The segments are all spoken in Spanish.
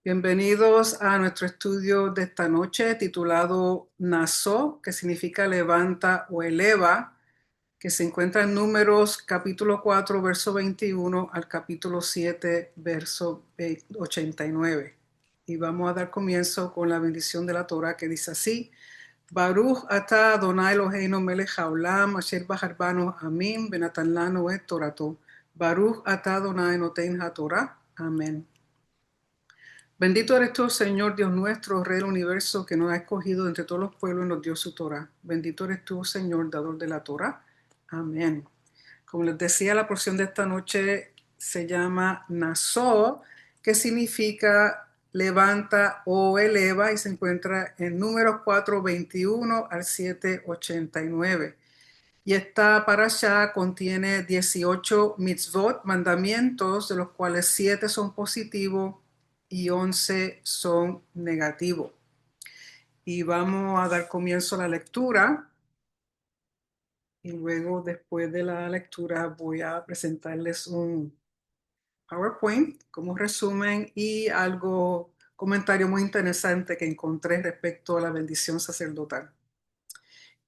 Bienvenidos a nuestro estudio de esta noche titulado Naso, que significa levanta o eleva, que se encuentra en Números capítulo 4, verso 21 al capítulo 7, verso 89. Y vamos a dar comienzo con la bendición de la Torah que dice así: Baruch ata Adonai Eloheinu melech haolam asher bahar banu amim benatan lanu et torato. Baruch ata Adonai noten haTorah. Amén. Bendito eres tú, Señor Dios nuestro, Rey del universo, que nos ha escogido entre todos los pueblos y nos dio su Torah. Bendito eres tú, Señor, dador de la Torah. Amén. Como les decía, la porción de esta noche se llama Naso, que significa levanta o eleva, y se encuentra en Números 4, 21 al 7, 89. Y esta parashá contiene 18 mitzvot, mandamientos, de los cuales 7 son positivos y 11 son negativos. Y vamos a dar comienzo a la lectura. Y luego, después de la lectura, voy a presentarles un PowerPoint como resumen y comentario muy interesante que encontré respecto a la bendición sacerdotal.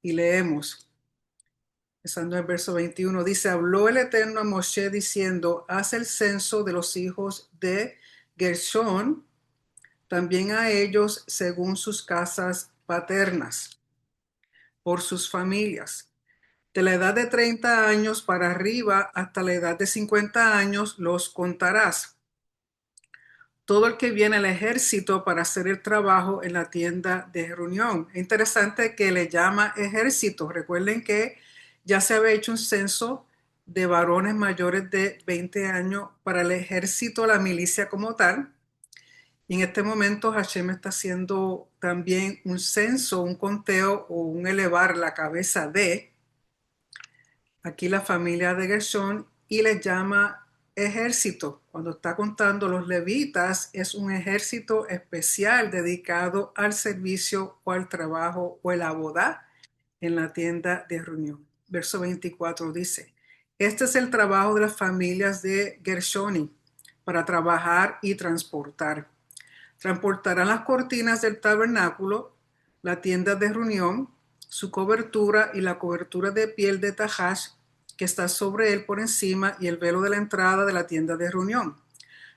Y leemos. Empezando en el verso 21, dice: habló el Eterno a Moshe diciendo: haz el censo de los hijos de Gershón, también a ellos según sus casas paternas, por sus familias. De la edad de 30 años para arriba hasta la edad de 50 años los contarás. Todo el que viene al ejército para hacer el trabajo en la tienda de reunión. Es interesante que le llama ejército. Recuerden que ya se había hecho un censo de varones mayores de 20 años para el ejército, la milicia como tal. Y en este momento Hashem está haciendo también un censo, un conteo o un elevar la cabeza de aquí la familia de Gershón y les llama ejército. Cuando está contando los levitas, es un ejército especial dedicado al servicio o al trabajo o el abodá en la tienda de reunión. Verso 24 dice: este es el trabajo de las familias de Gershoni para trabajar y transportar. Transportarán las cortinas del tabernáculo, la tienda de reunión, su cobertura y la cobertura de piel de tajash que está sobre él por encima, y el velo de la entrada de la tienda de reunión.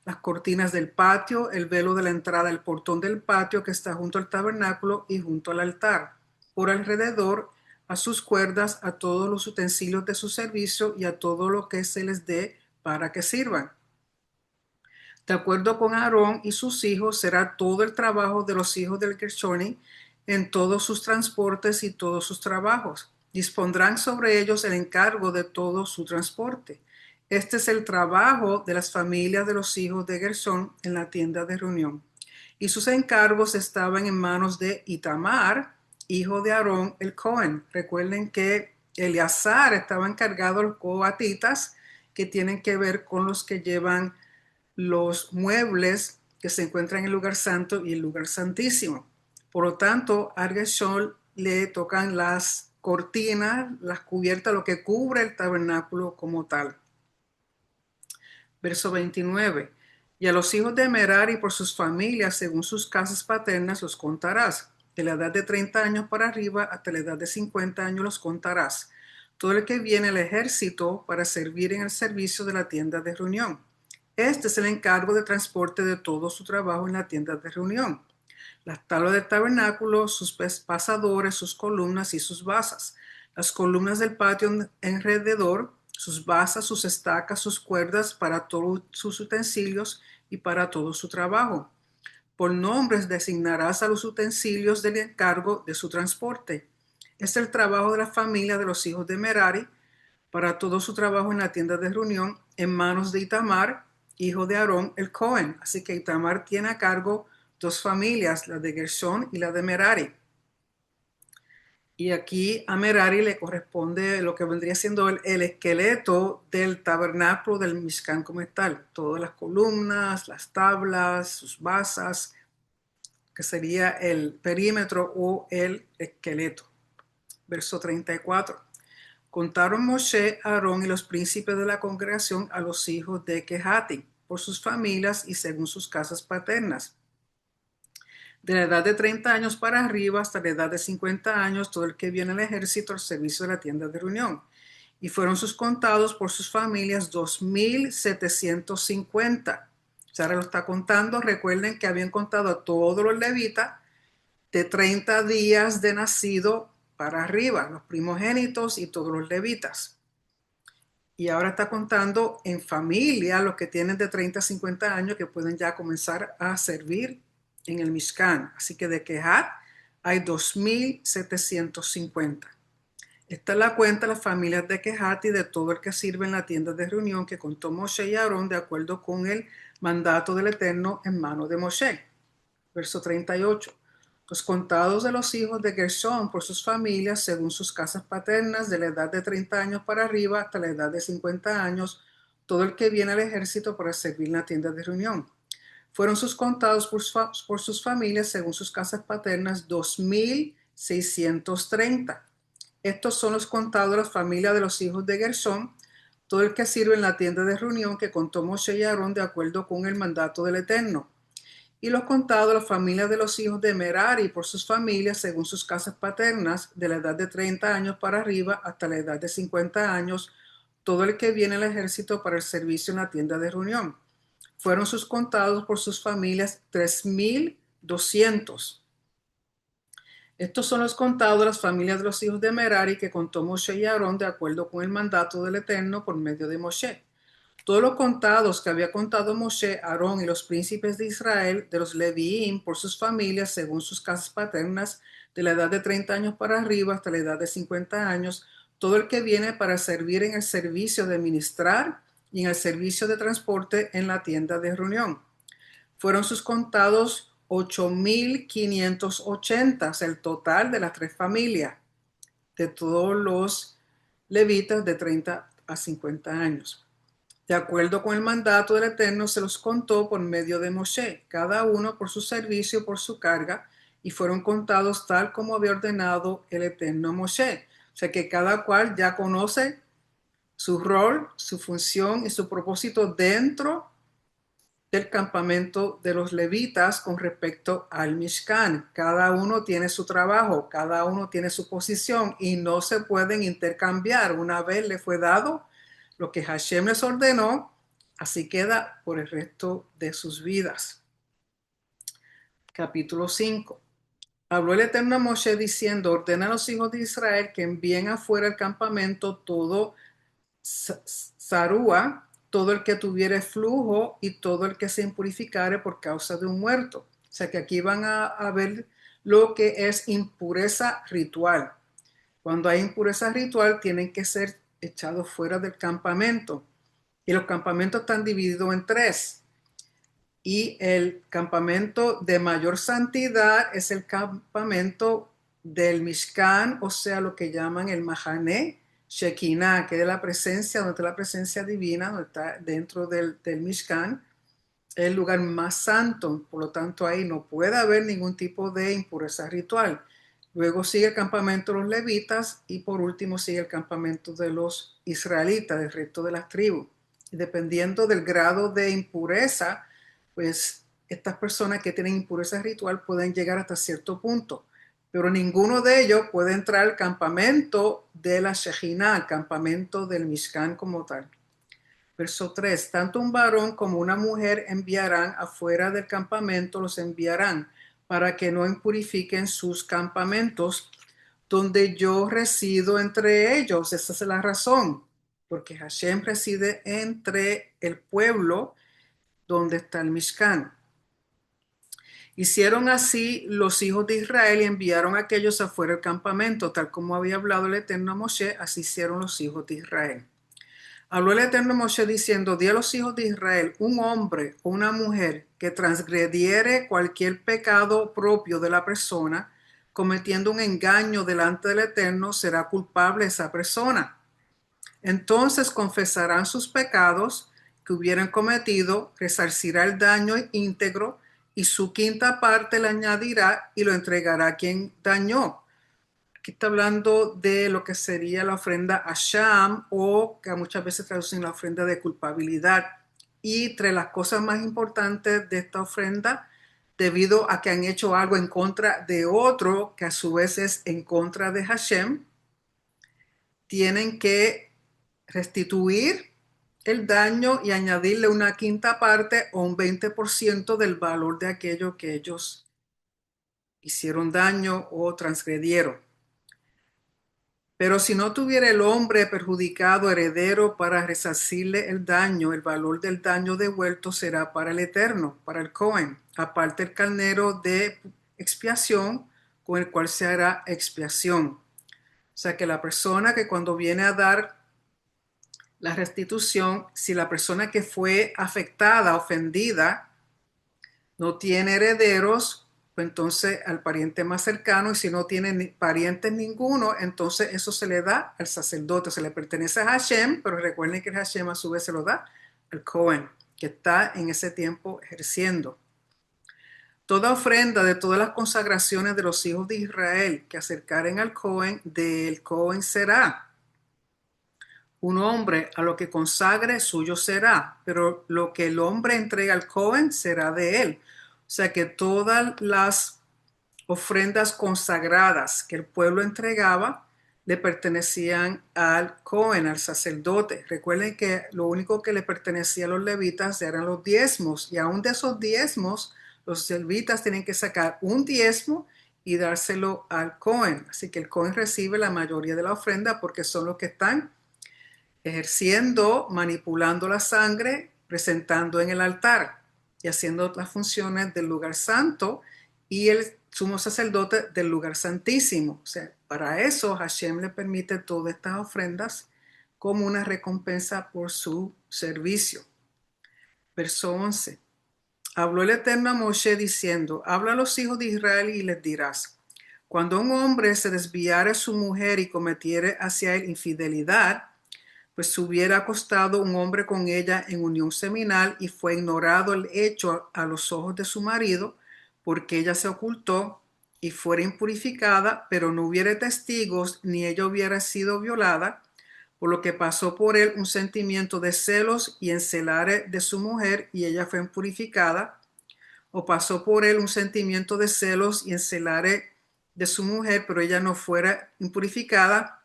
Las cortinas del patio, el velo de la entrada, el portón del patio que está junto al tabernáculo y junto al altar. Por alrededor, a sus cuerdas, a todos los utensilios de su servicio y a todo lo que se les dé para que sirvan. De acuerdo con Aarón y sus hijos, será todo el trabajo de los hijos del Gershoni en todos sus transportes y todos sus trabajos. Dispondrán sobre ellos el encargo de todo su transporte. Este es el trabajo de las familias de los hijos de Gershón en la tienda de reunión. Y sus encargos estaban en manos de Itamar, hijo de Aarón el Cohen. Recuerden que Eleazar estaba encargado de los coatitas, que tienen que ver con los que llevan los muebles que se encuentran en el lugar santo y el lugar santísimo. Por lo tanto, a Gershón le tocan las cortinas, las cubiertas, lo que cubre el tabernáculo como tal. Verso 29. Y a los hijos de Merari por sus familias, según sus casas paternas, los contarás. De la edad de 30 años para arriba hasta la edad de 50 años los contarás. Todo el que viene al ejército para servir en el servicio de la tienda de reunión. Este es el encargo de transporte de todo su trabajo en la tienda de reunión. Las tablas del tabernáculo, sus pasadores, sus columnas y sus basas. Las columnas del patio alrededor, sus basas, sus estacas, sus cuerdas para todos sus utensilios y para todo su trabajo. Por nombres designarás a los utensilios del encargo de su transporte. Es el trabajo de la familia de los hijos de Merari para todo su trabajo en la tienda de reunión en manos de Itamar, hijo de Aarón el Cohen. Así que Itamar tiene a cargo dos familias, la de Gershón y la de Merari. Y aquí a Merari le corresponde lo que vendría siendo el esqueleto del tabernáculo del Mishkan como tal. Todas las columnas, las tablas, sus basas, que sería el perímetro o el esqueleto. Verso 34. Contaron Moshe, Aarón y los príncipes de la congregación a los hijos de Kehati por sus familias y según sus casas paternas. De la edad de 30 años para arriba hasta la edad de 50 años, todo el que viene al ejército al servicio de la tienda de reunión. Y fueron sus contados por sus familias 2,750. Sara lo está contando. Recuerden que habían contado a todos los levitas de 30 días de nacido para arriba, los primogénitos y todos los levitas. Y ahora está contando en familia los que tienen de 30 a 50 años que pueden ya comenzar a servir en el Mishkan. Así que de Kehat hay 2,750. Esta es la cuenta de las familias de Kehat y de todo el que sirve en la tienda de reunión que contó Moshe y Aarón de acuerdo con el mandato del Eterno en mano de Moshe. Verso 38. Los contados de los hijos de Gershón por sus familias según sus casas paternas de la edad de 30 años para arriba hasta la edad de 50 años, todo el que viene al ejército para servir en la tienda de reunión. Fueron sus contados por sus familias según sus casas paternas 2,630. Estos son los contados de las familias de los hijos de Gershón, todo el que sirve en la tienda de reunión que contó Moshe y Aarón de acuerdo con el mandato del Eterno. Y los contados de las familias de los hijos de Merari por sus familias según sus casas paternas de la edad de 30 años para arriba hasta la edad de 50 años, todo el que viene al ejército para el servicio en la tienda de reunión. Fueron sus contados por sus familias 3,200. Estos son los contados de las familias de los hijos de Merari que contó Moshe y Aarón de acuerdo con el mandato del Eterno por medio de Moshe. Todos los contados que había contado Moshe, Aarón y los príncipes de Israel, de los Leviim por sus familias, según sus casas paternas, de la edad de 30 años para arriba hasta la edad de 50 años, todo el que viene para servir en el servicio de ministrar y en el servicio de transporte en la tienda de reunión. Fueron sus contados 8,580, o sea, el total de las tres familias, de todos los levitas de 30 a 50 años. De acuerdo con el mandato del Eterno, se los contó por medio de Moshe, cada uno por su servicio, por su carga, y fueron contados tal como había ordenado el Eterno a Moshe. O sea que cada cual ya conoce su rol, su función y su propósito dentro del campamento de los levitas con respecto al Mishkan. Cada uno tiene su trabajo, cada uno tiene su posición y no se pueden intercambiar. Una vez le fue dado lo que Hashem les ordenó, así queda por el resto de sus vidas. Capítulo 5. Habló el Eterno a Moshe diciendo, ordena a los hijos de Israel que envíen afuera del campamento todo sarúa, todo el que tuviere flujo y todo el que se impurificare por causa de un muerto. O sea que aquí van a ver lo que es impureza ritual. Cuando hay impureza ritual tienen que ser echados fuera del campamento. Y los campamentos están divididos en tres. Y el campamento de mayor santidad es el campamento del Mishkan, o sea, lo que llaman el Mahané Shekinah, que es la presencia, donde está la presencia divina, donde está dentro del Mishkan, es el lugar más santo, por lo tanto ahí no puede haber ningún tipo de impureza ritual. Luego sigue el campamento de los levitas y por último sigue el campamento de los israelitas, del resto de las tribus. Y dependiendo del grado de impureza, pues estas personas que tienen impureza ritual pueden llegar hasta cierto punto, pero ninguno de ellos puede entrar al campamento de la Shejinah, al campamento del Mishkan como tal. Verso 3. Tanto un varón como una mujer enviarán afuera del campamento, los enviarán para que no impurifiquen sus campamentos donde yo resido entre ellos. Esa es la razón, porque Hashem reside entre el pueblo donde está el Mishkan. Hicieron así los hijos de Israel y enviaron a aquellos afuera del campamento, tal como había hablado el Eterno a Moshe, así hicieron los hijos de Israel. Habló el Eterno a Moshe diciendo, di a los hijos de Israel, un hombre o una mujer que transgrediere cualquier pecado propio de la persona, cometiendo un engaño delante del Eterno, será culpable esa persona. Entonces confesarán sus pecados que hubieran cometido, resarcirá el daño íntegro y su quinta parte le añadirá y lo entregará a quien dañó. Aquí está hablando de lo que sería la ofrenda Asham o que muchas veces traducen la ofrenda de culpabilidad. Y entre las cosas más importantes de esta ofrenda debido a que han hecho algo en contra de otro, que a su vez es en contra de Hashem, tienen que restituir el daño y añadirle una quinta parte o un 20% del valor de aquello que ellos hicieron daño o transgredieron. Pero si no tuviera el hombre perjudicado heredero para resarcirle el daño, el valor del daño devuelto será para el Eterno, para el Cohen, aparte el carnero de expiación con el cual se hará expiación. O sea que la persona que cuando viene a dar la restitución, si la persona que fue afectada, ofendida, no tiene herederos, pues entonces al pariente más cercano, y si no tiene parientes ninguno, entonces eso se le da al sacerdote, se le pertenece a Hashem, pero recuerden que Hashem a su vez se lo da al Cohen, que está en ese tiempo ejerciendo. Toda ofrenda de todas las consagraciones de los hijos de Israel que acercaren al Cohen, del Cohen será. Un hombre a lo que consagre suyo será, pero lo que el hombre entrega al Cohen será de él. O sea que todas las ofrendas consagradas que el pueblo entregaba le pertenecían al Cohen, al sacerdote. Recuerden que lo único que le pertenecía a los levitas eran los diezmos, y aún de esos diezmos, los levitas tienen que sacar un diezmo y dárselo al Cohen. Así que el Cohen recibe la mayoría de la ofrenda porque son los que están ejerciendo, manipulando la sangre, presentando en el altar y haciendo las funciones del lugar santo, y el sumo sacerdote del lugar santísimo. O sea, para eso Hashem le permite todas estas ofrendas como una recompensa por su servicio. Verso 11. Habló el Eterno a Moshe diciendo: habla a los hijos de Israel y les dirás: cuando un hombre se desviare de su mujer y cometiere hacia él infidelidad, pues se hubiera acostado un hombre con ella en unión seminal y fue ignorado el hecho a los ojos de su marido, porque ella se ocultó y fuera impurificada, pero no hubiera testigos, ni ella hubiera sido violada, por lo que pasó por él un sentimiento de celos y encelare de su mujer, y ella fue impurificada, o pasó por él un sentimiento de celos y encelare de su mujer, pero ella no fuera impurificada.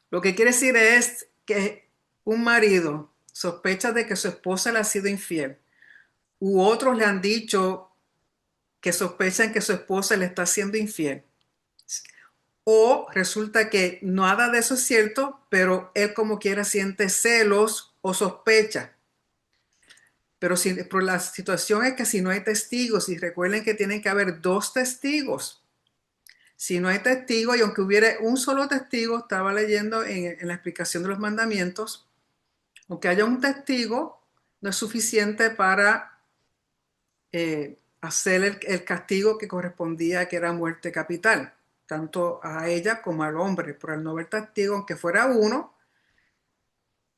Lo que quiere decir es que un marido sospecha de que su esposa le ha sido infiel, u otros le han dicho que sospechan que su esposa le está siendo infiel, o resulta que nada de eso es cierto, pero él como quiera siente celos o sospecha. Pero la situación es que si no hay testigos, y recuerden que tienen que haber dos testigos. Si no hay testigo, y aunque hubiera un solo testigo, estaba leyendo en la explicación de los mandamientos, aunque haya un testigo, no es suficiente para hacer el castigo que correspondía, que era muerte capital, tanto a ella como al hombre. Por el no haber testigo, aunque fuera uno,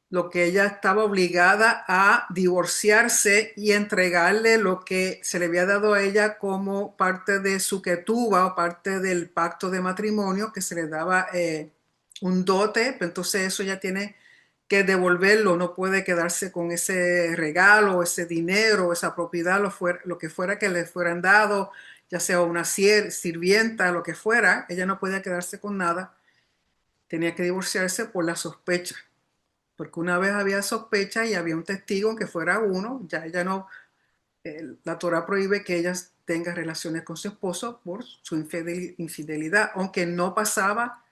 lo que ella estaba obligada a divorciarse y entregarle lo que se le había dado a ella como parte de su ketubah o parte del pacto de matrimonio, que se le daba un dote. Entonces eso ya tiene que devolverlo, no puede quedarse con ese regalo, ese dinero, esa propiedad, lo que fuera que le fueran dado, ya sea una sirvienta, lo que fuera. Ella no podía quedarse con nada, tenía que divorciarse por la sospecha. Porque una vez había sospecha y había un testigo, que fuera uno, ya ella no, la Torah prohíbe que ella tenga relaciones con su esposo por su infidelidad, aunque no pasaba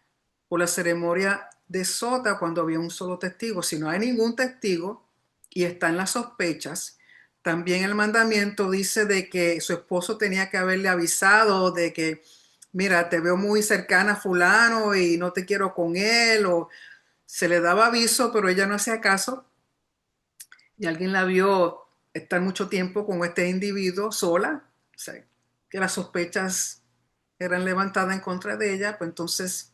por la ceremonia de sota cuando había un solo testigo. Si no hay ningún testigo y están las sospechas, también el mandamiento dice de que su esposo tenía que haberle avisado de que, mira, te veo muy cercana a fulano y no te quiero con él, o se le daba aviso, pero ella no hacía caso, y alguien la vio estar mucho tiempo con este individuo sola, o sea, que las sospechas eran levantadas en contra de ella. Pues entonces,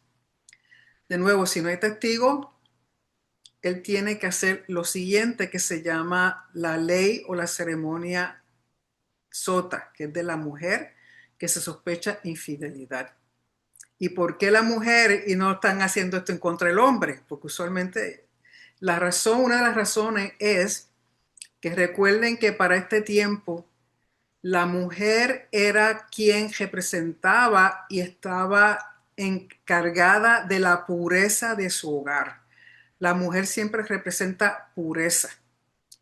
de nuevo, si no hay testigo, él tiene que hacer lo siguiente, que se llama la ley o la ceremonia sota, que es de la mujer que se sospecha infidelidad. ¿Y por qué la mujer y no están haciendo esto en contra del hombre? Porque usualmente una de las razones es que recuerden que para este tiempo La mujer era quien representaba y estaba encargada de la pureza de su hogar. La mujer siempre representa pureza,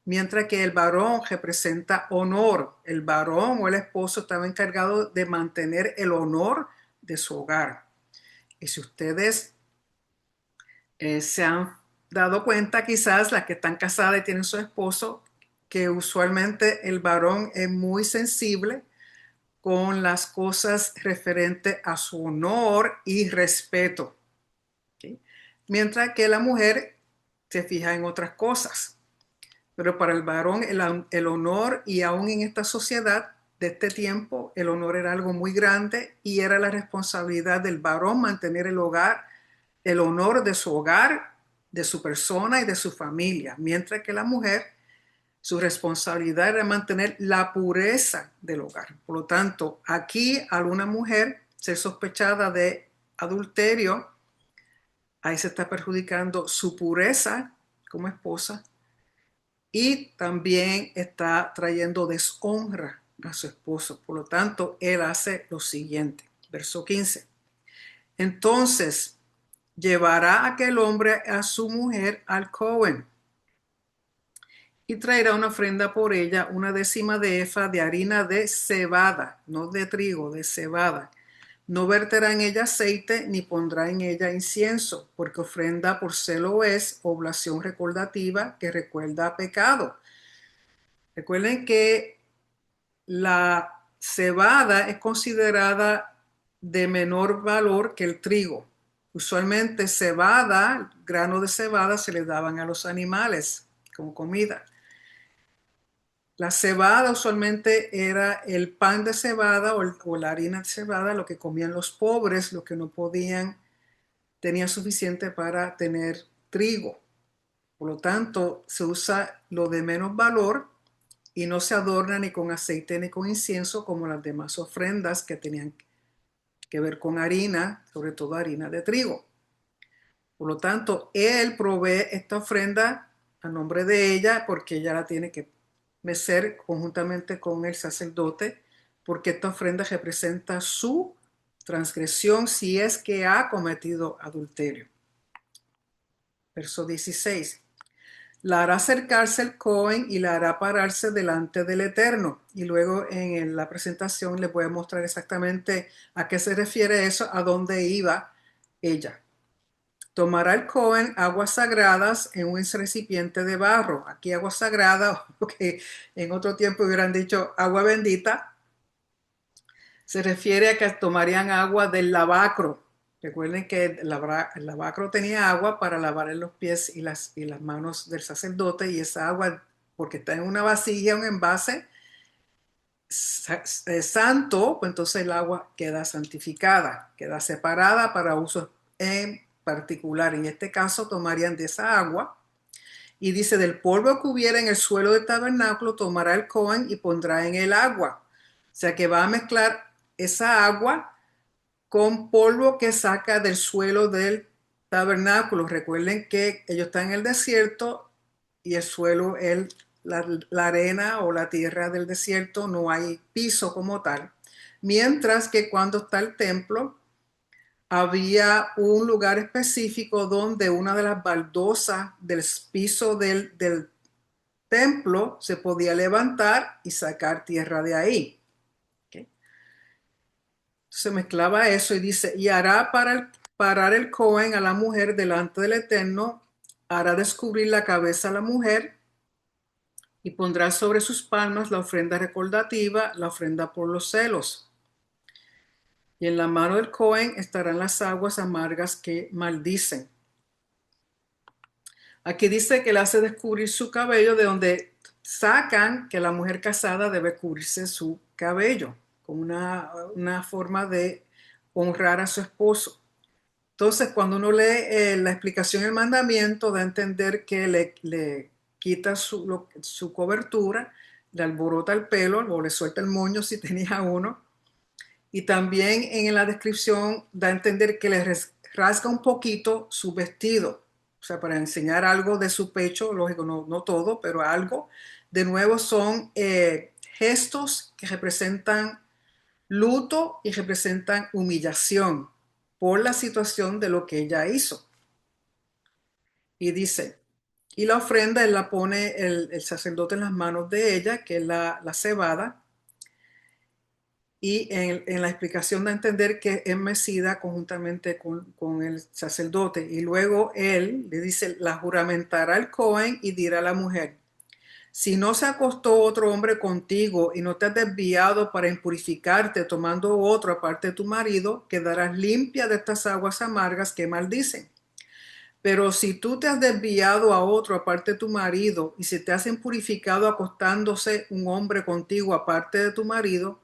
mientras que el varón representa honor. El varón o el esposo estaba encargado de mantener el honor de su hogar. Y si ustedes se han dado cuenta, quizás las que están casadas y tienen su esposo, que usualmente el varón es muy sensible con las cosas referentes a su honor y respeto, ¿okay? Mientras que la mujer se fija en otras cosas. Pero para el varón el honor, y aún en esta sociedad de este tiempo, el honor era algo muy grande y era la responsabilidad del varón mantener el hogar, el honor de su hogar, de su persona y de su familia, mientras que la mujer, su responsabilidad era mantener la pureza del hogar. Por lo tanto, aquí al una mujer ser sospechada de adulterio, ahí se está perjudicando su pureza como esposa y también está trayendo deshonra a su esposo. Por lo tanto, él hace lo siguiente. Verso 15. Entonces, llevará aquel hombre a su mujer al Cohen y traerá una ofrenda por ella, una décima de efa de harina de cebada, no de trigo, de cebada. No verterá en ella aceite ni pondrá en ella incienso, porque ofrenda por celo es oblación recordativa que recuerda pecado. Recuerden que la cebada es considerada de menor valor que el trigo. Usualmente cebada, grano de cebada, se le daban a los animales como comida. La cebada usualmente era el pan de cebada o la harina de cebada, lo que comían los pobres, los que no podían, tenían suficiente para tener trigo. Por lo tanto, se usa lo de menos valor y no se adorna ni con aceite ni con incienso como las demás ofrendas que tenían que ver con harina, sobre todo harina de trigo. Por lo tanto, él provee esta ofrenda a nombre de ella porque ella la tiene que mecer conjuntamente con el sacerdote, porque esta ofrenda representa su transgresión si es que ha cometido adulterio. Verso 16. La hará acercarse el Cohen y la hará pararse delante del Eterno. Y luego en la presentación les voy a mostrar exactamente a qué se refiere eso, a dónde iba ella. Tomará el Cohen aguas sagradas en un recipiente de barro. Aquí agua sagrada, que en otro tiempo hubieran dicho agua bendita, se refiere a que tomarían agua del lavacro. Recuerden que el lavacro tenía agua para lavar los pies y las manos del sacerdote, y esa agua, porque está en una vasija, un envase santo, pues entonces el agua queda santificada, queda separada para usos en particular. En este caso tomarían de esa agua. Y dice, del polvo que hubiera en el suelo del tabernáculo, tomará el Cohen y pondrá en el agua. O sea que va a mezclar esa agua con polvo que saca del suelo del tabernáculo. Recuerden que ellos están en el desierto y el suelo es la arena o la tierra del desierto, no hay piso como tal. Mientras que cuando está el templo, había un lugar específico donde una de las baldosas del piso del templo se podía levantar y sacar tierra de ahí. ¿Okay? Se mezclaba eso y dice, y hará parar el Cohen a la mujer delante del Eterno, hará descubrir la cabeza a la mujer y pondrá sobre sus palmas la ofrenda recordativa, la ofrenda por los celos. Y en la mano del Cohen estarán las aguas amargas que maldicen. Aquí dice que le hace descubrir su cabello, de donde sacan que la mujer casada debe cubrirse su cabello, como una forma de honrar a su esposo. Entonces, cuando uno lee la explicación del mandamiento, da a entender que le quita su cobertura, le alborota el pelo o le suelta el moño si tenía uno. Y también en la descripción da a entender que le rasga un poquito su vestido, o sea, para enseñar algo de su pecho, lógico, no todo, pero algo. De nuevo son gestos que representan luto y representan humillación por la situación de lo que ella hizo. Y dice, y la ofrenda él la pone el sacerdote en las manos de ella, que es la cebada, y en la explicación da a entender que es mecida conjuntamente con el sacerdote. Y luego él le dice, la juramentará el Cohen y dirá a la mujer, si no se acostó otro hombre contigo y no te has desviado para impurificarte tomando otro aparte de tu marido, quedarás limpia de estas aguas amargas que maldicen. Pero si tú te has desviado a otro aparte de tu marido y si te has impurificado acostándose un hombre contigo aparte de tu marido,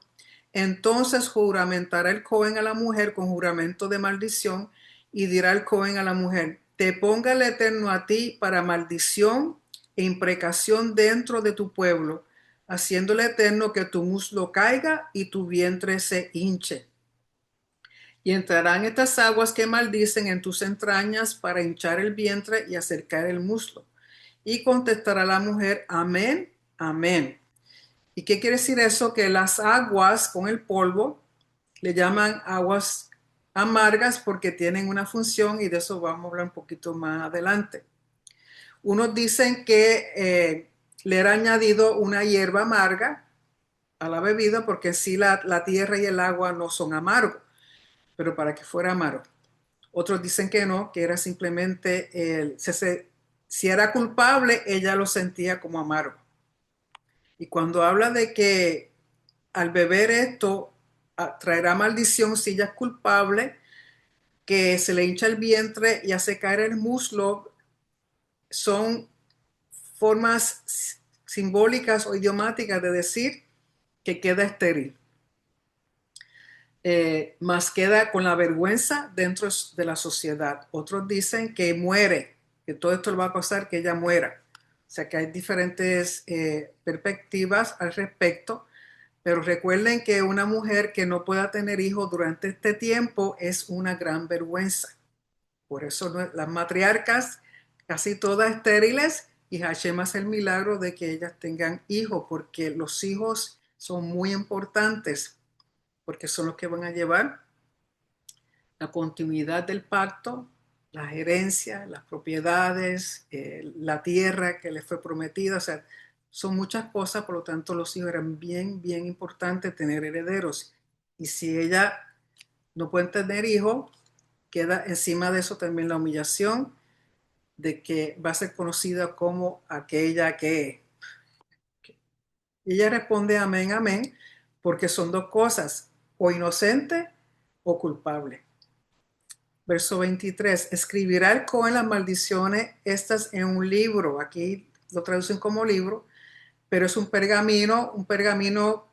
entonces juramentará el Cohen a la mujer con juramento de maldición y dirá el Cohen a la mujer, te ponga el Eterno a ti para maldición e imprecación dentro de tu pueblo, haciendo el Eterno que tu muslo caiga y tu vientre se hinche. Y entrarán estas aguas que maldicen en tus entrañas para hinchar el vientre y acercar el muslo. Y contestará la mujer, amén, amén. ¿Y qué quiere decir eso? Que las aguas con el polvo le llaman aguas amargas porque tienen una función y de eso vamos a hablar un poquito más adelante. Unos dicen que le era añadido una hierba amarga a la bebida porque en sí la tierra y el agua no son amargos, pero para que fuera amargo. Otros dicen que no, que era simplemente, si era culpable, ella lo sentía como amargo. Y cuando habla de que al beber esto traerá maldición si ella es culpable, que se le hincha el vientre y hace caer el muslo, son formas simbólicas o idiomáticas de decir que queda estéril. Más queda con la vergüenza dentro de la sociedad. Otros dicen que muere, que todo esto le va a causar que ella muera. O sea que hay diferentes perspectivas al respecto, pero recuerden que una mujer que no pueda tener hijos durante este tiempo es una gran vergüenza. Por eso las matriarcas, casi todas estériles, y Hashem hace el milagro de que ellas tengan hijos, porque los hijos son muy importantes, porque son los que van a llevar la continuidad del pacto, las herencias, las propiedades, la tierra que les fue prometida. O sea, son muchas cosas, por lo tanto los hijos eran bien, bien importantes tener herederos. Y si ella no puede tener hijos, queda encima de eso también la humillación de que va a ser conocida como aquella que... Y ella responde amén, amén, porque son dos cosas, o inocente o culpable. Verso 23, escribirá el Cohen las maldiciones estas en un libro. Aquí lo traducen como libro, pero es un pergamino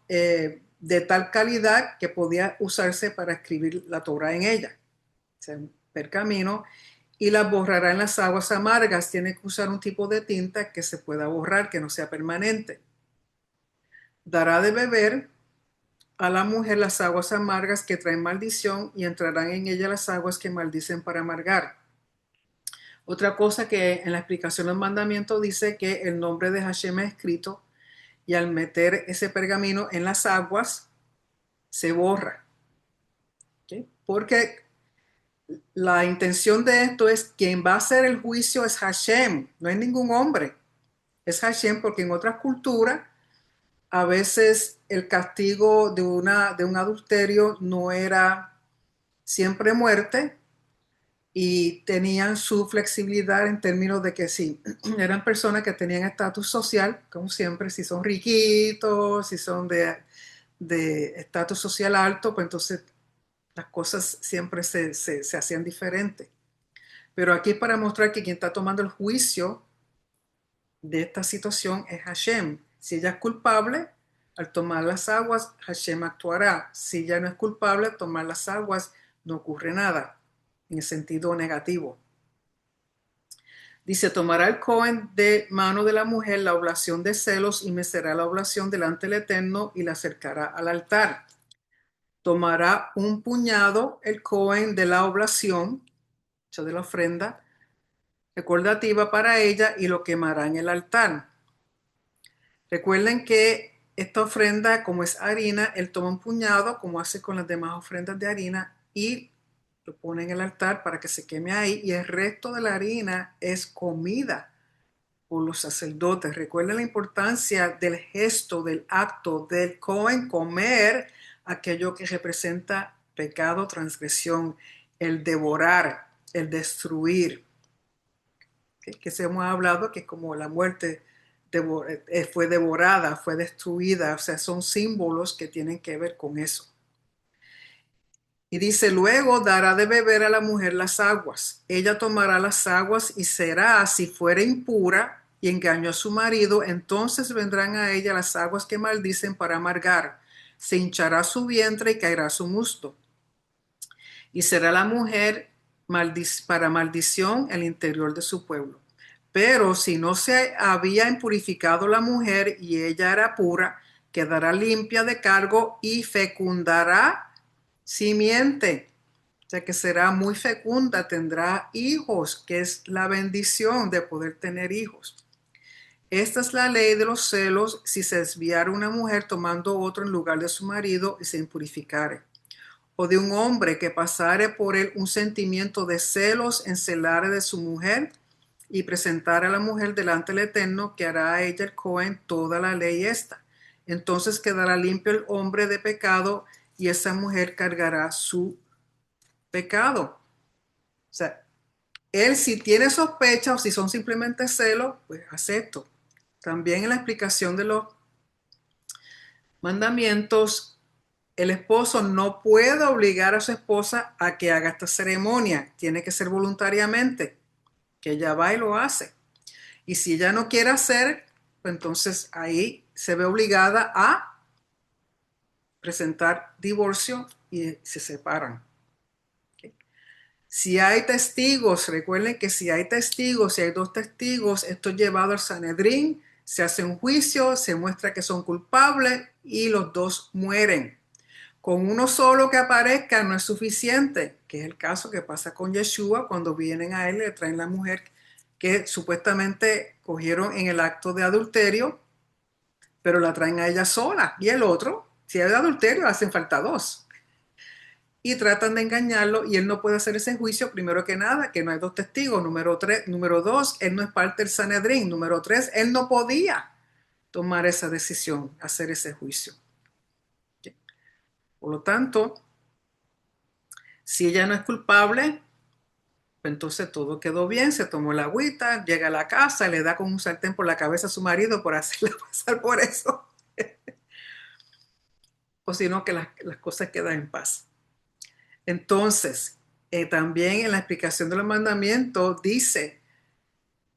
de tal calidad que podía usarse para escribir la Torah en ella. O sea, un pergamino, y las borrará en las aguas amargas. Tiene que usar un tipo de tinta que se pueda borrar, que no sea permanente. Dará de beber a la mujer las aguas amargas que traen maldición y entrarán en ella las aguas que maldicen para amargar. Otra cosa que en la explicación del mandamiento dice que el nombre de Hashem es escrito y al meter ese pergamino en las aguas se borra. ¿Okay? Porque la intención de esto es quien va a hacer el juicio es Hashem, no es ningún hombre. Es Hashem porque en otras culturas a veces el castigo de un adulterio no era siempre muerte y tenían su flexibilidad en términos de que sí, eran personas que tenían estatus social, como siempre, si son riquitos, si son de estatus social alto, pues entonces las cosas siempre se hacían diferentes. Pero aquí es para mostrar que quien está tomando el juicio de esta situación es Hashem. Si ella es culpable, al tomar las aguas, Hashem actuará. Si ella no es culpable, al tomar las aguas, no ocurre nada en el sentido negativo. Dice, tomará el Cohen de mano de la mujer la oblación de celos y mecerá la oblación delante del Eterno y la acercará al altar. Tomará un puñado el Cohen de la oblación, o sea, de la ofrenda, recordativa para ella y lo quemará en el altar. Recuerden que esta ofrenda, como es harina, él toma un puñado, como hace con las demás ofrendas de harina, y lo pone en el altar para que se queme ahí, y el resto de la harina es comida por los sacerdotes. Recuerden la importancia del gesto, del acto del Cohen comer aquello que representa pecado, transgresión, el devorar, el destruir, que se hemos hablado que es como la muerte fue devorada, fue destruida, o sea, son símbolos que tienen que ver con eso. Y dice, luego dará de beber a la mujer las aguas. Ella tomará las aguas y será, si fuera impura y engañó a su marido, entonces vendrán a ella las aguas que maldicen para amargar. Se hinchará su vientre y caerá su muslo. Y será la mujer para maldición el interior de su pueblo. Pero si no se había impurificado la mujer y ella era pura, quedará limpia de cargo y fecundará simiente. O sea que será muy fecunda, tendrá hijos, que es la bendición de poder tener hijos. Esta es la ley de los celos si se desviara una mujer tomando otro en lugar de su marido y se impurificare. O de un hombre que pasare por él un sentimiento de celos en celare de su mujer y presentar a la mujer delante del Eterno, que hará a ella el Cohen toda la ley esta. Entonces quedará limpio el hombre de pecado y esa mujer cargará su pecado. O sea, él si tiene sospecha o si son simplemente celos, pues acepto. También en la explicación de los mandamientos, el esposo no puede obligar a su esposa a que haga esta ceremonia. Tiene que ser voluntariamente, que ella va y lo hace. Y si ella no quiere hacer, pues entonces ahí se ve obligada a presentar divorcio y se separan. ¿Okay? Si hay testigos, recuerden que si hay testigos, si hay dos testigos, esto es llevado al Sanedrín, se hace un juicio, se muestra que son culpables y los dos mueren. Con uno solo que aparezca no es suficiente, que es el caso que pasa con Yeshua cuando vienen a él y le traen la mujer que supuestamente cogieron en el acto de adulterio, pero la traen a ella sola. Y el otro, si es de adulterio, hacen falta dos. Y tratan de engañarlo y él no puede hacer ese juicio, primero que nada, que no hay dos testigos. Número dos, él no es parte del Sanedrín. Número tres, él no podía tomar esa decisión, hacer ese juicio. Por lo tanto, si ella no es culpable, entonces todo quedó bien, se tomó la agüita, llega a la casa, le da con un sartén por la cabeza a su marido por hacerle pasar por eso. O si no, que las cosas quedan en paz. Entonces, también en la explicación de los mandamientos dice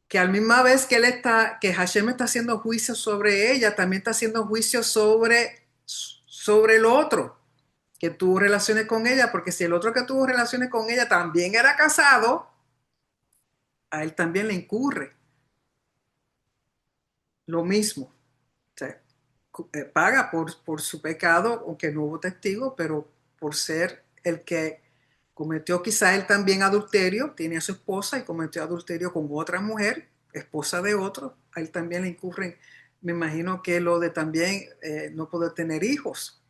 que al misma vez que Hashem está haciendo juicio sobre ella, también está haciendo juicio sobre el otro que tuvo relaciones con ella, porque si el otro que tuvo relaciones con ella también era casado, a él también le incurre lo mismo. O sea, paga por su pecado, aunque no hubo testigo, pero por ser el que cometió quizá él también adulterio, tiene a su esposa y cometió adulterio con otra mujer, esposa de otro, a él también le incurren, me imagino que lo de también no poder tener hijos,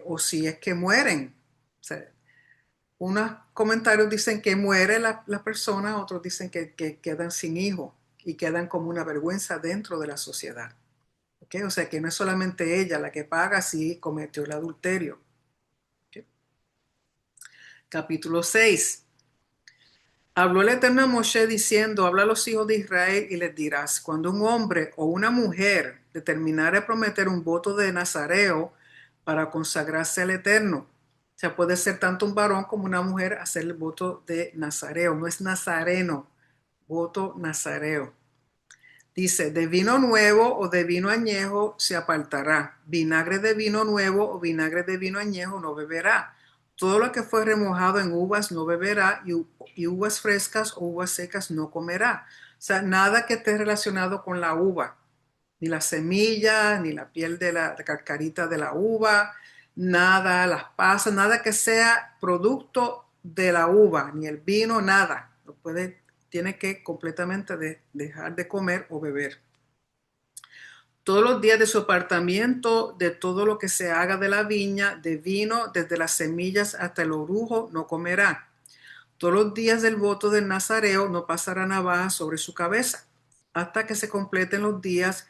o si es que mueren. O sea, unos comentarios dicen que muere la persona, otros dicen que quedan sin hijos y quedan como una vergüenza dentro de la sociedad. ¿Okay? O sea que no es solamente ella la que paga si cometió el adulterio. ¿Okay? Capítulo 6. Habló el Eterno a Moshe diciendo, habla a los hijos de Israel y les dirás, cuando un hombre o una mujer determinare prometer un voto de nazareo para consagrarse al Eterno, o sea, puede ser tanto un varón como una mujer hacer el voto de nazareo, no es nazareno, voto nazareo. Dice, de vino nuevo o de vino añejo se apartará. Vinagre de vino nuevo o vinagre de vino añejo no beberá. Todo lo que fue remojado en uvas no beberá y uvas frescas o uvas secas no comerá. O sea, nada que esté relacionado con la uva, ni la semilla, ni la piel de la cascarita de la uva, nada, las pasas, nada que sea producto de la uva, ni el vino, nada. Tiene que completamente dejar de comer o beber. Todos los días de su apartamiento, de todo lo que se haga de la viña, de vino, desde las semillas hasta el orujo, no comerá. Todos los días del voto del Nazareo no pasará navaja sobre su cabeza, hasta que se completen los días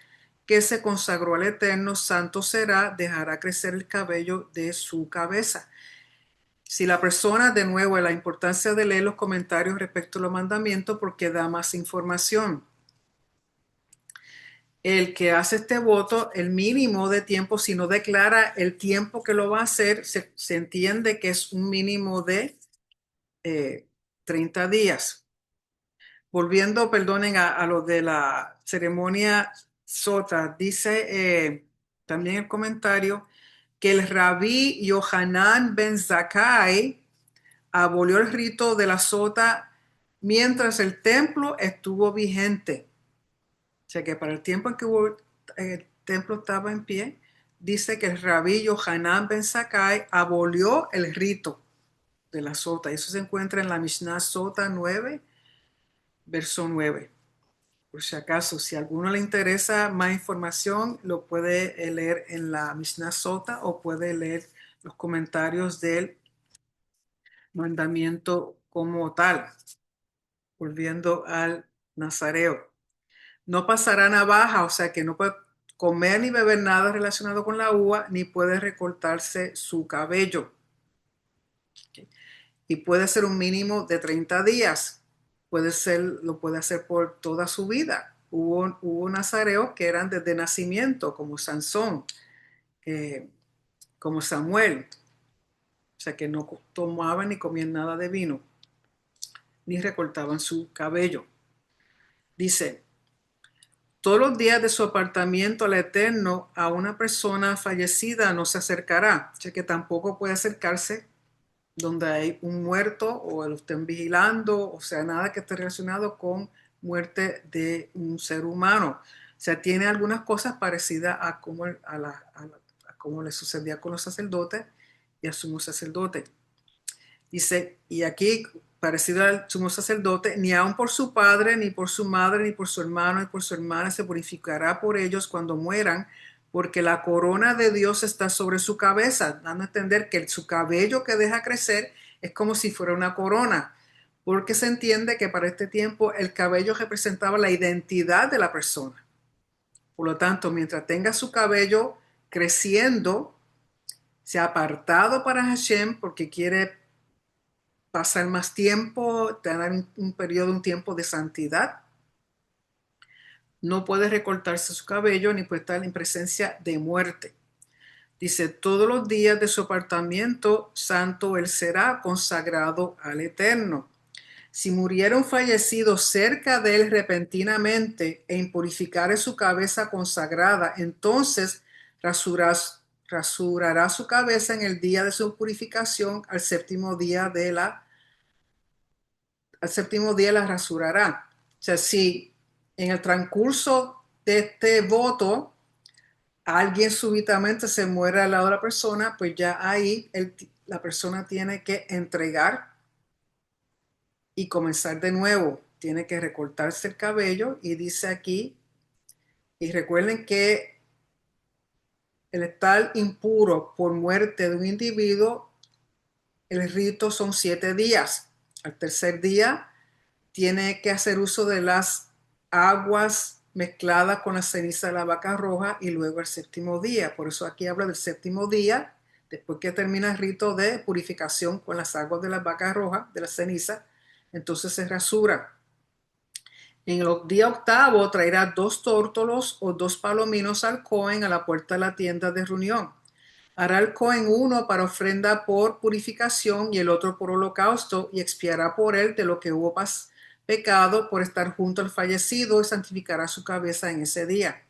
que se consagró al Eterno. Santo será, dejará crecer el cabello de su cabeza. Si la persona, de nuevo, la importancia de leer los comentarios respecto a los mandamientos porque da más información. El que hace este voto, el mínimo de tiempo, si no declara el tiempo que lo va a hacer, se entiende que es un mínimo de 30 días. Volviendo, perdonen, a lo de la ceremonia sota, dice también el comentario que el rabí Yohanan ben Zakkai abolió el rito de la sota mientras el templo estuvo vigente. O sea que para el tiempo en que el templo estaba en pie, dice que el rabí Yohanan ben Zakkai abolió el rito de la sota. Eso se encuentra en la Mishnah Sota 9, verso 9. Por si acaso, si a alguno le interesa más información, lo puede leer en la Mishnah Sota o puede leer los comentarios del mandamiento como tal. Volviendo al Nazareo. No pasará navaja, o sea que no puede comer ni beber nada relacionado con la uva, ni puede recortarse su cabello. Okay. Y puede ser un mínimo de 30 días. Lo puede hacer por toda su vida. Hubo nazareos que eran desde nacimiento, como Sansón, como Samuel. O sea que no tomaban ni comían nada de vino, ni recortaban su cabello. Dice, todos los días de su apartamiento al Eterno a una persona fallecida no se acercará. O sea que tampoco puede acercarse donde hay un muerto o lo estén vigilando, o sea, nada que esté relacionado con muerte de un ser humano. O sea, tiene algunas cosas parecidas a como le sucedía con los sacerdotes y al sumo sacerdote. Dice, y aquí, parecido al sumo sacerdote, ni aun por su padre, ni por su madre, ni por su hermano, ni por su hermana se purificará por ellos cuando mueran, porque la corona de Dios está sobre su cabeza, dando a entender que su cabello que deja crecer es como si fuera una corona, porque se entiende que para este tiempo el cabello representaba la identidad de la persona. Por lo tanto, mientras tenga su cabello creciendo, se ha apartado para Hashem porque quiere pasar más tiempo, tener un periodo, un tiempo de santidad. No puede recortarse su cabello ni puede estar en presencia de muerte. Dice, todos los días de su apartamiento santo él será consagrado al Eterno. Si muriera un fallecido cerca de él repentinamente e impurificare su cabeza consagrada, entonces rasurará su cabeza en el día de su purificación al séptimo día la rasurará. O sea, si en el transcurso de este voto alguien súbitamente se muere al lado de la persona, pues ya ahí la persona tiene que entregar y comenzar de nuevo. Tiene que recortarse el cabello y dice aquí, y recuerden que el estar impuro por muerte de un individuo, el rito son 7 días. Al tercer día tiene que hacer uso de las aguas mezcladas con la ceniza de la vaca roja y luego el séptimo día. Por eso aquí habla del séptimo día, después que termina el rito de purificación con las aguas de la vaca roja, de la ceniza, entonces se rasura. En el día octavo traerá 2 tórtolos o 2 palominos al Cohen a la puerta de la tienda de reunión. Hará el Cohen uno para ofrenda por purificación y el otro por holocausto, y expiará por él de lo que hubo pecado por estar junto al fallecido, y santificará su cabeza en ese día.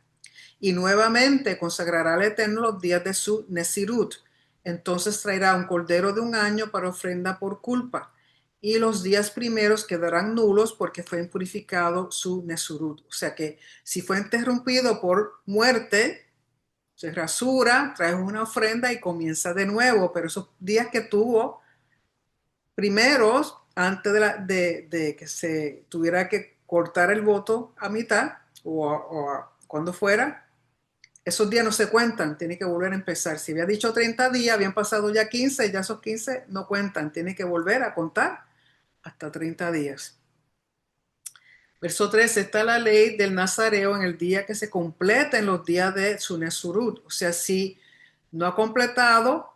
Y nuevamente consagrará al Eterno los días de su Nesirut. Entonces traerá un cordero de un año para ofrenda por culpa, y los días primeros quedarán nulos porque fue impurificado su Nesirut. O sea que si fue interrumpido por muerte, se rasura, trae una ofrenda y comienza de nuevo, pero esos días que tuvo primeros, antes de que se tuviera que cortar el voto a mitad o cuando fuera, esos días no se cuentan, tiene que volver a empezar. Si había dicho 30 días, habían pasado ya 15, ya esos 15 no cuentan, tiene que volver a contar hasta 30 días. Verso 13, está la ley del nazareo en el día que se completen los días de su Nesurut. O sea, si no ha completado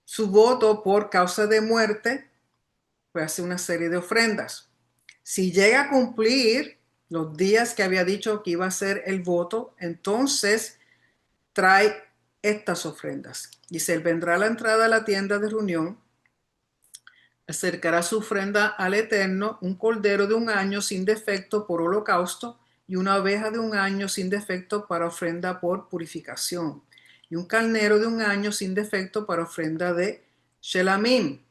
su voto por causa de muerte, pues hace una serie de ofrendas. Si llega a cumplir los días que había dicho que iba a ser el voto, entonces trae estas ofrendas. Dice, él vendrá a la entrada de la tienda de reunión, acercará su ofrenda al Eterno, un cordero de un año sin defecto por holocausto y una oveja de un año sin defecto para ofrenda por purificación y un carnero de un año sin defecto para ofrenda de shelamim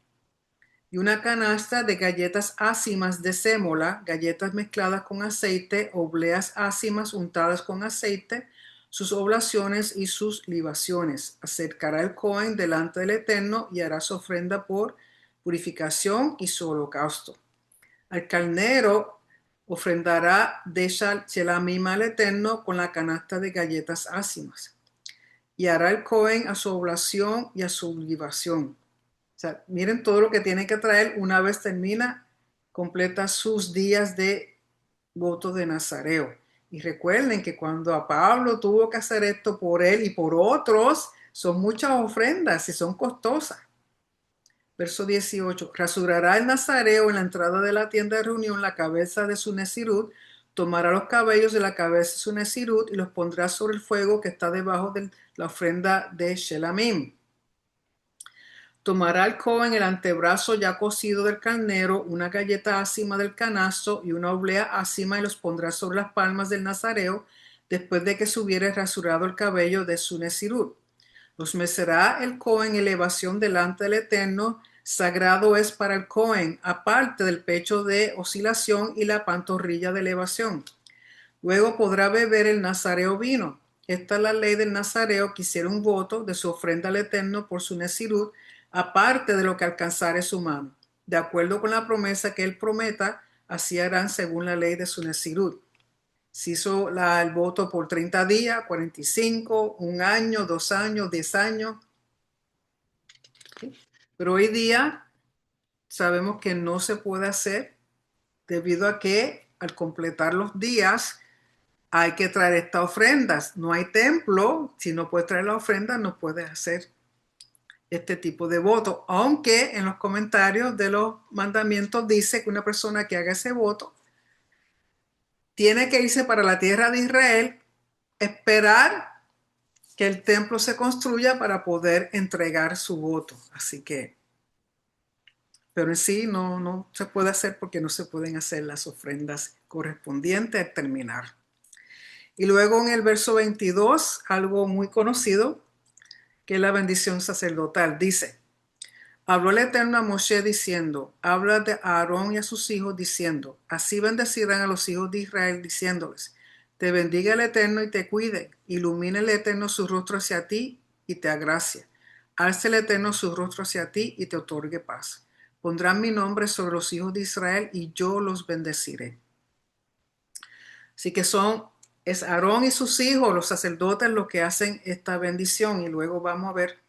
y una canasta de galletas ácimas de sémola, galletas mezcladas con aceite, obleas ácimas untadas con aceite, sus oblaciones y sus libaciones. Acercará el Cohen delante del Eterno y hará su ofrenda por purificación y su holocausto. Al carnero ofrendará de shelamim al Eterno con la canasta de galletas ácimas. Y hará el Cohen a su oblación y a su libación. O sea, miren todo lo que tiene que traer una vez termina, completa sus días de voto de Nazareo. Y recuerden que cuando a Pablo tuvo que hacer esto por él y por otros, son muchas ofrendas y son costosas. Verso 18, rasurará el nazareo en la entrada de la tienda de reunión la cabeza de su nezirut, tomará los cabellos de la cabeza de su nezirut y los pondrá sobre el fuego que está debajo de la ofrenda de shelamim. Tomará el Cohen el antebrazo ya cocido del carnero, una galleta ácima del canasto y una oblea ácima y los pondrá sobre las palmas del nazareo después de que se hubiere rasurado el cabello de su nezirut. Los mecerá el Cohen elevación delante del Eterno, sagrado es para el Cohen, aparte del pecho de oscilación y la pantorrilla de elevación. Luego podrá beber el nazareo vino. Esta es la ley del nazareo que hiciera un voto de su ofrenda al Eterno por su nezirut, aparte de lo que alcanzare su mano. De acuerdo con la promesa que él prometa, así harán según la ley de su nezirut. Se hizo el voto por 30 días, 45, un año, 2 años, 10 años. ¿Sí? Pero hoy día sabemos que no se puede hacer debido a que al completar los días hay que traer estas ofrendas. No hay templo, si no puedes traer la ofrenda no puedes hacer este tipo de voto. Aunque en los comentarios de los mandamientos dice que una persona que haga ese voto tiene que irse para la tierra de Israel, esperar que el templo se construya para poder entregar su voto. Así que, pero en sí no se puede hacer porque no se pueden hacer las ofrendas correspondientes al terminar. Y luego en el verso 22, algo muy conocido, que es la bendición sacerdotal. Dice, habló el Eterno a Moshe diciendo, habla de Aarón y a sus hijos diciendo, así bendecirán a los hijos de Israel diciéndoles, te bendiga el Eterno y te cuide, ilumine el Eterno su rostro hacia ti y te agracie. Alce el Eterno su rostro hacia ti y te otorgue paz. Pondrán mi nombre sobre los hijos de Israel y yo los bendeciré. Así que es Aarón y sus hijos, los sacerdotes, los que hacen esta bendición. Y luego vamos a ver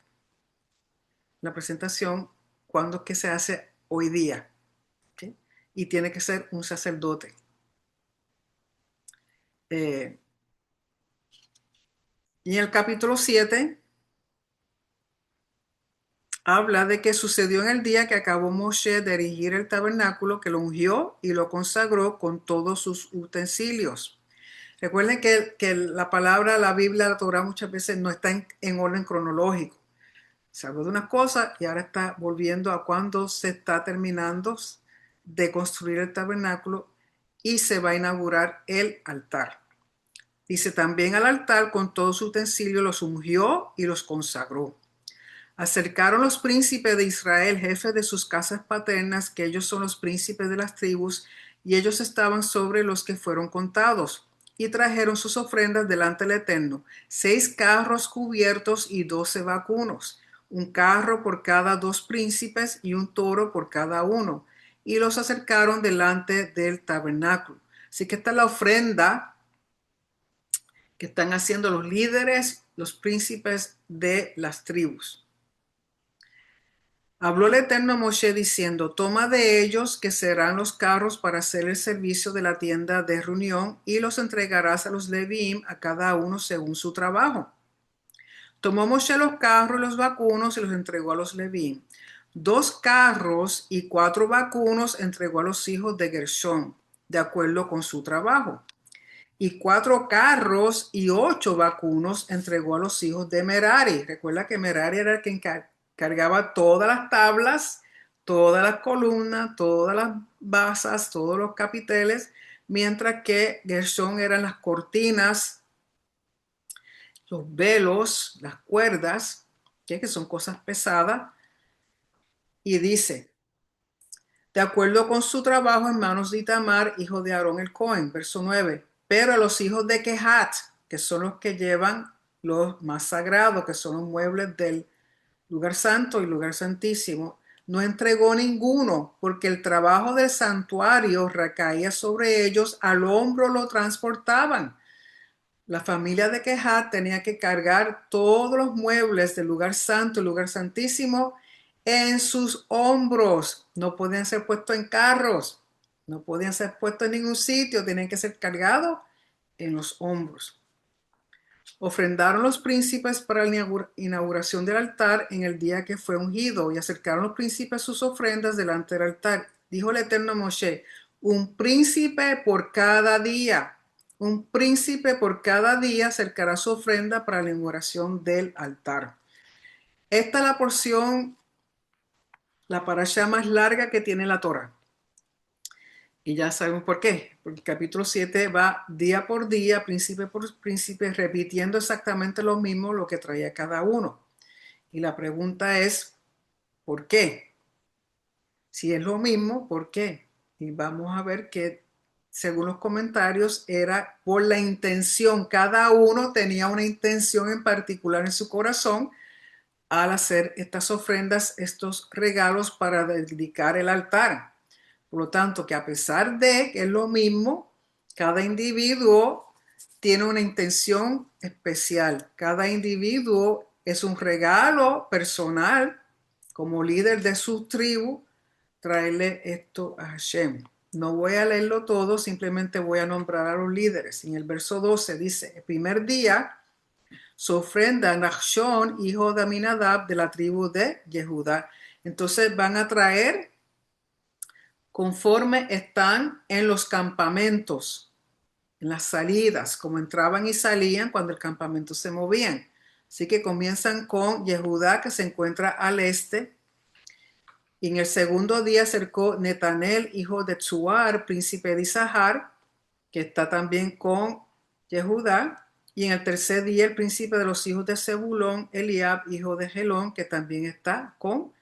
la presentación cuándo es que se hace hoy día. ¿Okay? Y tiene que ser un sacerdote. Y en el capítulo 7 habla de que sucedió en el día que acabó Moshe de erigir el tabernáculo, que lo ungió y lo consagró con todos sus utensilios. Recuerden que la palabra, la Biblia, la Torah muchas veces no está en orden cronológico. Se habló de una cosa y ahora está volviendo a cuando se está terminando de construir el tabernáculo y se va a inaugurar el altar. Dice, también al altar con todos sus utensilios los ungió y los consagró. Acercaron los príncipes de Israel, jefes de sus casas paternas, que ellos son los príncipes de las tribus, y ellos estaban sobre los que fueron contados, y trajeron sus ofrendas delante del Eterno, 6 carros cubiertos y 12 vacunos, un carro por cada 2 príncipes y un toro por cada uno, y los acercaron delante del tabernáculo. Así que esta es la ofrenda que están haciendo los líderes, los príncipes de las tribus. Habló el Eterno a Moshe diciendo, toma de ellos que serán los carros para hacer el servicio de la tienda de reunión y los entregarás a los Leviim a cada uno según su trabajo. Tomó Moshe los carros y los vacunos y los entregó a los Leviim. 2 carros y 4 vacunos entregó a los hijos de Gershón, de acuerdo con su trabajo. Y 4 carros y 8 vacunos entregó a los hijos de Merari. Recuerda que Merari era el que cargaba todas las tablas, todas las columnas, todas las basas, todos los capiteles, mientras que Gershón eran las cortinas, los velos, las cuerdas, que son cosas pesadas. Y dice, de acuerdo con su trabajo en manos de Itamar, hijo de Aarón el Cohen, verso 9. Pero a los hijos de Kehat, que son los que llevan los más sagrados, que son los muebles del lugar santo y lugar santísimo, no entregó ninguno, porque el trabajo del santuario recaía sobre ellos, al hombro lo transportaban. La familia de Kehat tenía que cargar todos los muebles del lugar santo y lugar santísimo en sus hombros. No podían ser puestos en carros, no podían ser puestos en ningún sitio, tenían que ser cargados en los hombros. Ofrendaron los príncipes para la inauguración del altar en el día que fue ungido y acercaron los príncipes sus ofrendas delante del altar. Dijo el Eterno a Moshe, un príncipe por cada día. Un príncipe por cada día acercará su ofrenda para la inauguración del altar. Esta es la porción, la parashá más larga que tiene la Torá. Y ya sabemos por qué. Porque el capítulo 7 va día por día, príncipe por príncipe, repitiendo exactamente lo mismo, lo que traía cada uno. Y la pregunta es, ¿por qué? Si es lo mismo, ¿por qué? Y vamos a ver que, según los comentarios, era por la intención. Cada uno tenía una intención en particular en su corazón al hacer estas ofrendas, estos regalos para dedicar el altar. Por lo tanto, que a pesar de que es lo mismo, cada individuo tiene una intención especial. Cada individuo es un regalo personal como líder de su tribu, traerle esto a Hashem. No voy a leerlo todo, simplemente voy a nombrar a los líderes. En el verso 12 dice, el primer día su ofrenda a Nachshon, hijo de Aminadab, de la tribu de Yehudá. Entonces van a traer conforme están en los campamentos, en las salidas, como entraban y salían cuando el campamento se movían. Así que comienzan con Yehudá, que se encuentra al este. Y en el segundo día acercó Netanel, hijo de Tsuar, príncipe de Isahar, que está también con Yehudá. Y en el tercer día el príncipe de los hijos de Zebulón, Eliab, hijo de Gelón, que también está con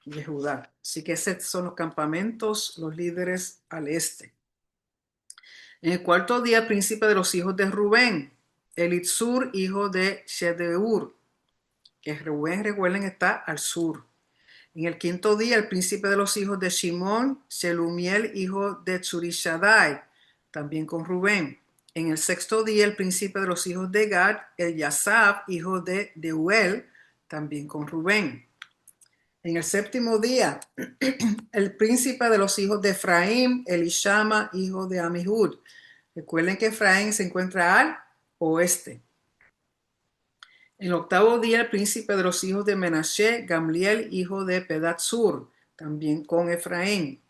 Yehudá. Así que esos son los campamentos, los líderes al este. En el cuarto día el príncipe de los hijos de Rubén, Elitzur, hijo de Shedeur, que Rubén, recuerden, está al sur. En el quinto día el príncipe de los hijos de Shimón, Shelumiel, hijo de Tsurishadai, también con Rubén. En el sexto día el príncipe de los hijos de Gad, Eliasab, hijo de Deuel, también con Rubén. En el séptimo día el príncipe de los hijos de Efraín, Elishama, hijo de Amihud. Recuerden que Efraín se encuentra al oeste. En el octavo día el príncipe de los hijos de Menashe, Gamliel, hijo de Pedatsur, también con Efraín.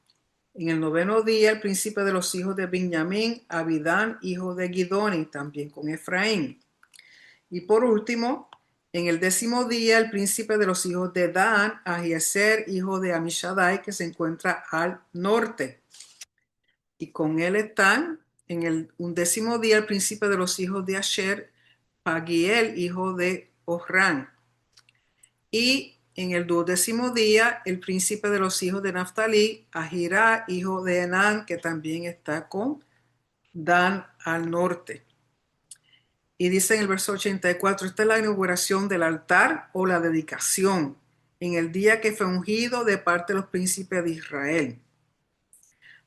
En el noveno día el príncipe de los hijos de Benjamín, Abidán, hijo de Gidoni, también con Efraín. Y por último, en el décimo día el príncipe de los hijos de Dan, Ahieser, hijo de Amishadai, que se encuentra al norte. Y con él están en el undécimo día el príncipe de los hijos de Asher, Pagiel, hijo de Ohran. Y en el duodécimo día, el príncipe de los hijos de Naftali, Ahirá, hijo de Enán, que también está con Dan al norte. Y dice en el verso 84, esta es la inauguración del altar o la dedicación en el día que fue ungido de parte de los príncipes de Israel.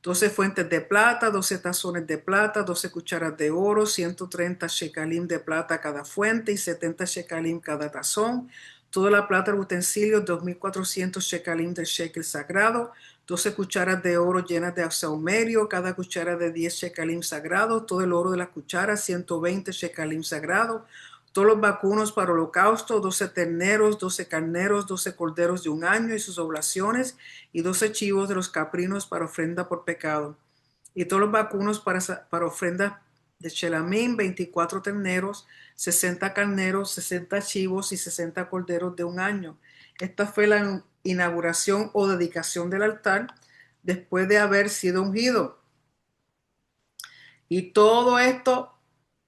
12 fuentes de plata, 12 tazones de plata, 12 cucharas de oro, 130 shekalim de plata cada fuente y 70 shekalim cada tazón. Toda la plata del utensilio, 2.400 shekalim del shekel sagrado, 12 cucharas de oro llenas de saumerio, cada cuchara de 10 shekalim sagrado, todo el oro de las cucharas, 120 shekalim sagrado, todos los vacunos para holocausto, 12 terneros, 12 carneros, 12 corderos de un año y sus oblaciones, y 12 chivos de los caprinos para ofrenda por pecado. Y todos los vacunos para ofrenda de Shelamim, 24 terneros, 60 carneros, 60 chivos y 60 corderos de un año. Esta fue la inauguración o dedicación del altar después de haber sido ungido. Y todo esto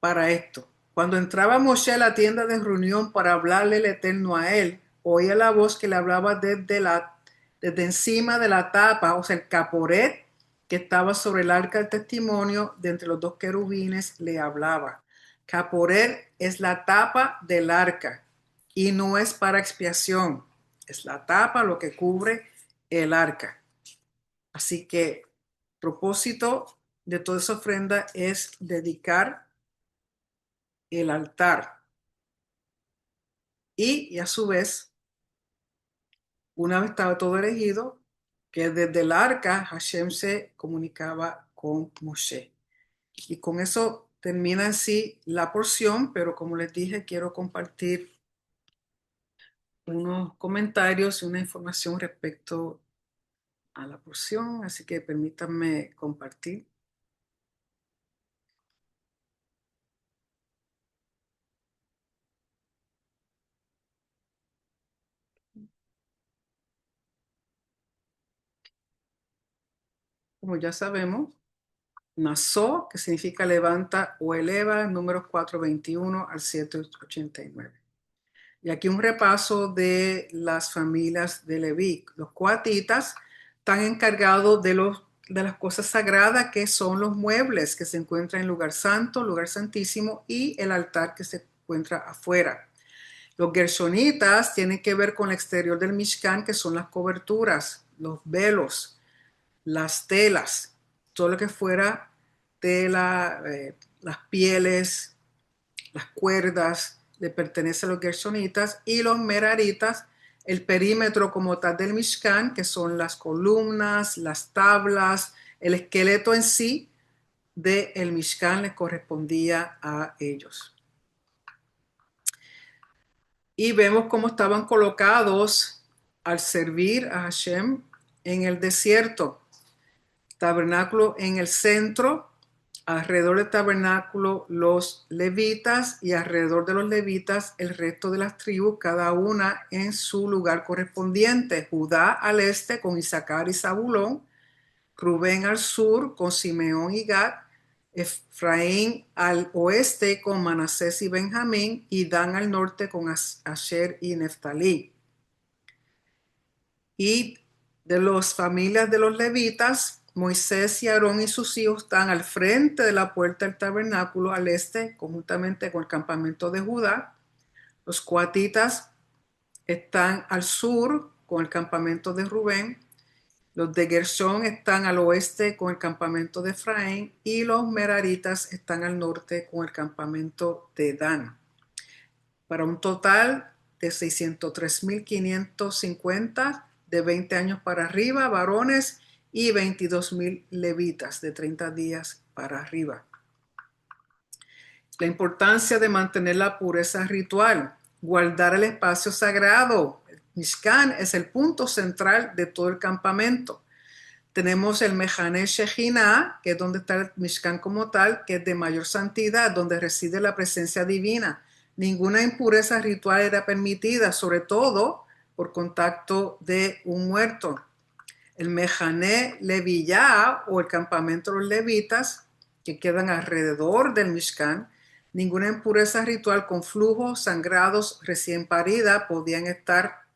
para esto. Cuando entraba Moshe a la tienda de reunión para hablarle el Eterno a él, oía la voz que le hablaba desde encima de la tapa, o sea, el caporet que estaba sobre el arca del testimonio, de entre los dos querubines le hablaba. Caporet es la tapa del arca y no es para expiación. Es la tapa lo que cubre el arca. Así que propósito de toda esa ofrenda es dedicar el altar. Y a su vez, una vez estaba todo elegido, que desde el arca Hashem se comunicaba con Moshe. Y con eso termina así la porción, pero como les dije, quiero compartir unos comentarios y una información respecto a la porción, así que permítanme compartir. Como ya sabemos, Nassó, que significa levanta o eleva, números 421 al 789. Y aquí un repaso de las familias de Leví. Los coatitas están encargados de las cosas sagradas, que son los muebles que se encuentran en el lugar santo, lugar santísimo, y el altar que se encuentra afuera. Los gershonitas tienen que ver con el exterior del Mishkan, que son las coberturas, los velos, las telas, todo lo que fuera tela, las pieles, las cuerdas, le pertenece a los gershonitas, y los meraritas, el perímetro como tal del Mishkan, que son las columnas, las tablas, el esqueleto en sí del Mishkan les correspondía a ellos. Y vemos cómo estaban colocados al servir a Hashem en el desierto. Tabernáculo en el centro, alrededor del tabernáculo los levitas, y alrededor de los levitas el resto de las tribus, cada una en su lugar correspondiente. Judá al este con Isaacar y Zabulón, Rubén al sur con Simeón y Gad, Efraín al oeste con Manasés y Benjamín, y Dan al norte con Asher y Neftalí. Y de las familias de los levitas, Moisés y Aarón y sus hijos están al frente de la puerta del tabernáculo al este, conjuntamente con el campamento de Judá. Los coatitas están al sur con el campamento de Rubén. Los de Gershón están al oeste con el campamento de Efraín, y los meraritas están al norte con el campamento de Dan. Para un total de 603.550 de 20 años para arriba, varones, y 22.000 levitas de 30 días para arriba. La importancia de mantener la pureza ritual, guardar el espacio sagrado. El Mishkan es el punto central de todo el campamento. Tenemos el Mejané Shejinah, que es donde está el Mishkan como tal, que es de mayor santidad, donde reside la presencia divina. Ninguna impureza ritual era permitida, sobre todo por contacto de un muerto. El Mejané Leviyá, o el campamento de los levitas, que quedan alrededor del Mishkan, ninguna impureza ritual con flujos, sangrados, recién parida podían estar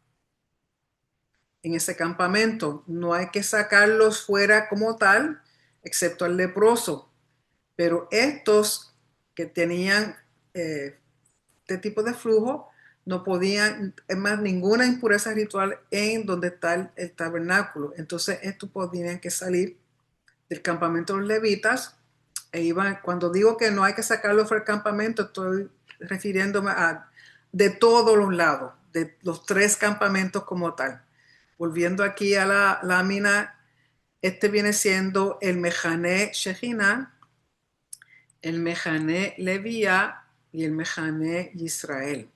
en ese campamento. No hay que sacarlos fuera como tal, excepto el leproso. Pero estos que tenían este tipo de flujo no podían, es más, ninguna impureza ritual en donde está el tabernáculo. Entonces, estos podían que salir del campamento de los levitas, e iban, cuando digo que no hay que sacarlo fuera del campamento, estoy refiriéndome a de todos los lados, de los tres campamentos como tal. Volviendo aquí a la lámina, este viene siendo el Mejané Shejina, el Mejané Levía y el Mejané Israel.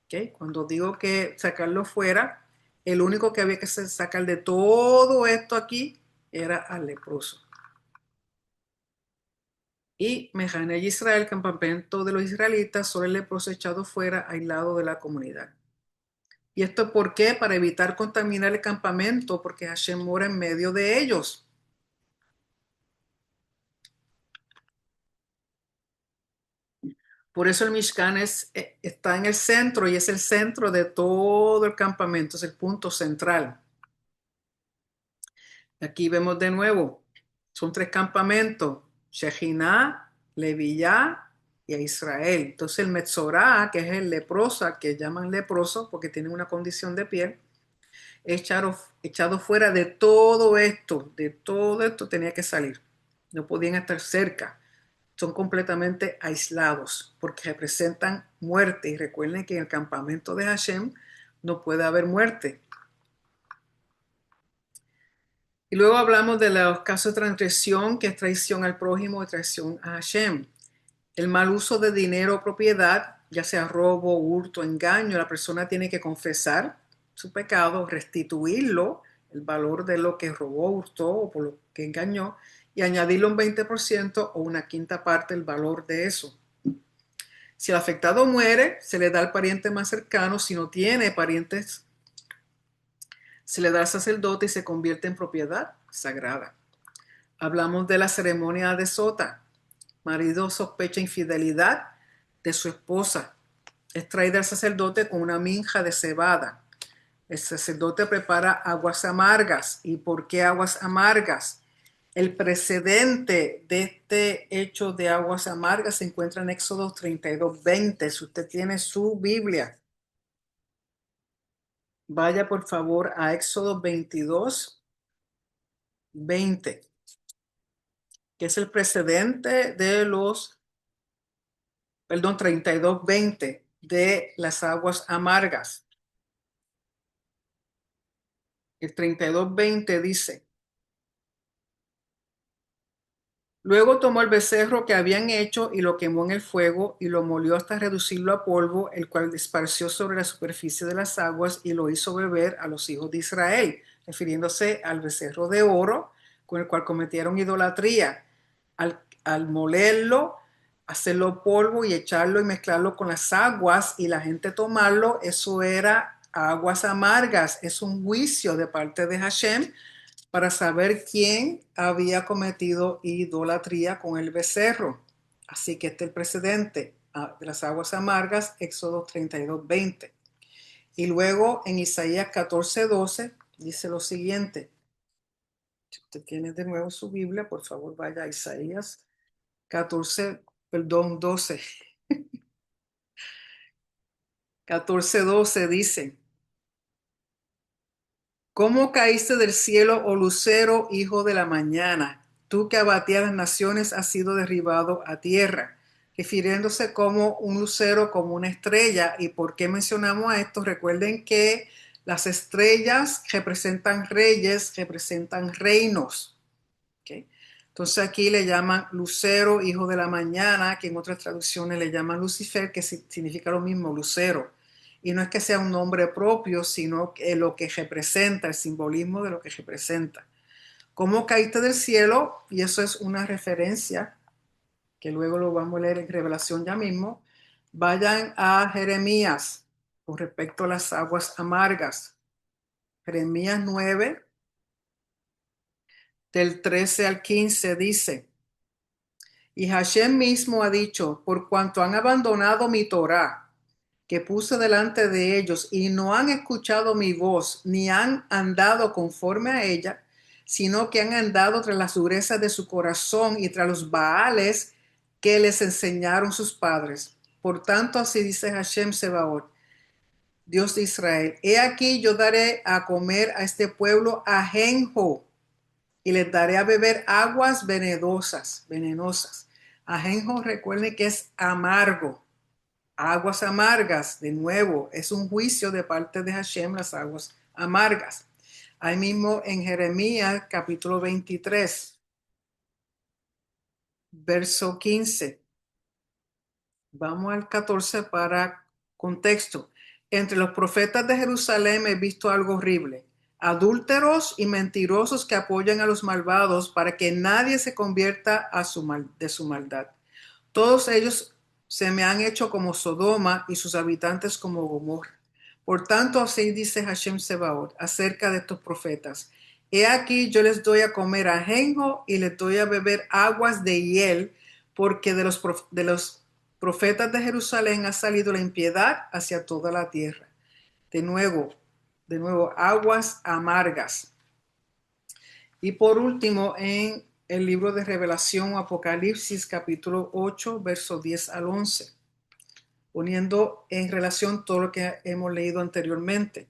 ¿Okay? Cuando digo que sacarlo fuera, el único que había que sacar de todo esto aquí era al leproso. Y Mejané Israel, el campamento de los israelitas, solo el leproso echado fuera, aislado de la comunidad. ¿Y esto por qué? Para evitar contaminar el campamento, porque Hashem mora en medio de ellos. Por eso el Mishkan está en el centro y es el centro de todo el campamento, es el punto central. Aquí vemos de nuevo, son tres campamentos, Shejina, Leviyá y a Israel. Entonces el Metzorá, que es el leproso, que llaman leproso porque tiene una condición de piel, echado fuera de todo esto tenía que salir. No podían estar cerca. Son completamente aislados porque representan muerte. Y recuerden que en el campamento de Hashem no puede haber muerte. Y luego hablamos de los casos de transgresión, que es traición al prójimo y traición a Hashem. El mal uso de dinero o propiedad, ya sea robo, hurto, engaño, la persona tiene que confesar su pecado, restituirlo, el valor de lo que robó, hurtó o por lo que engañó, y añadirle un 20% o una quinta parte del valor de eso. Si el afectado muere, se le da al pariente más cercano. Si no tiene parientes, se le da al sacerdote y se convierte en propiedad sagrada. Hablamos de la ceremonia de sota. Marido sospecha infidelidad de su esposa. Es traída al sacerdote con una minja de cebada. El sacerdote prepara aguas amargas. ¿Y por qué aguas amargas? El precedente de este hecho de aguas amargas se encuentra en Éxodo 32:20. Si usted tiene su Biblia, vaya por favor a Éxodo 22:20, que es el precedente de 32:20 de las aguas amargas. El 32:20 dice: luego tomó el becerro que habían hecho y lo quemó en el fuego y lo molió hasta reducirlo a polvo, el cual esparció sobre la superficie de las aguas y lo hizo beber a los hijos de Israel, refiriéndose al becerro de oro con el cual cometieron idolatría. Al molerlo, hacerlo polvo y echarlo y mezclarlo con las aguas y la gente tomarlo, eso era aguas amargas. Es un juicio de parte de Hashem para saber quién había cometido idolatría con el becerro. Así que este es el precedente de las aguas amargas, Éxodo 32:20. Y luego en Isaías 14:12 dice lo siguiente. Si usted tiene de nuevo su Biblia, por favor vaya a Isaías 12. 14:12 dice: ¿cómo caíste del cielo, oh lucero, hijo de la mañana? Tú que abatías las naciones has sido derribado a tierra, refiriéndose como un lucero, como una estrella. ¿Y por qué mencionamos a esto? Recuerden que las estrellas representan reyes, representan reinos. ¿Okay? Entonces aquí le llaman lucero, hijo de la mañana, que en otras traducciones le llaman Lucifer, que significa lo mismo, lucero. Y no es que sea un nombre propio, sino que lo que representa, el simbolismo de lo que representa. ¿Cómo caíste del cielo? Y eso es una referencia, que luego lo vamos a leer en Revelación ya mismo. Vayan a Jeremías con respecto a las aguas amargas. Jeremías 9, del 13 al 15 dice: y Hashem mismo ha dicho: por cuanto han abandonado mi Torah, que puse delante de ellos, y no han escuchado mi voz, ni han andado conforme a ella, sino que han andado tras las durezas de su corazón y tras los Baales que les enseñaron sus padres. Por tanto, así dice Hashem Sebaot, Dios de Israel: he aquí yo daré a comer a este pueblo ajenjo y les daré a beber aguas venenosas. Ajenjo, recuerden que es amargo. Aguas amargas, de nuevo, es un juicio de parte de Hashem, las aguas amargas. Ahí mismo en Jeremías capítulo 23, verso 15. Vamos al 14 para contexto. Entre los profetas de Jerusalén he visto algo horrible. Adúlteros y mentirosos que apoyan a los malvados para que nadie se convierta de su maldad. Todos ellos se me han hecho como Sodoma y sus habitantes como Gomorra. Por tanto, así dice Hashem Sebaot acerca de estos profetas. He aquí yo les doy a comer ajenjo y les doy a beber aguas de hiel, porque de los profetas de Jerusalén ha salido la impiedad hacia toda la tierra. De nuevo, aguas amargas. Y por último, en el libro de Revelación o Apocalipsis, capítulo 8, versos 10 al 11, poniendo en relación todo lo que hemos leído anteriormente.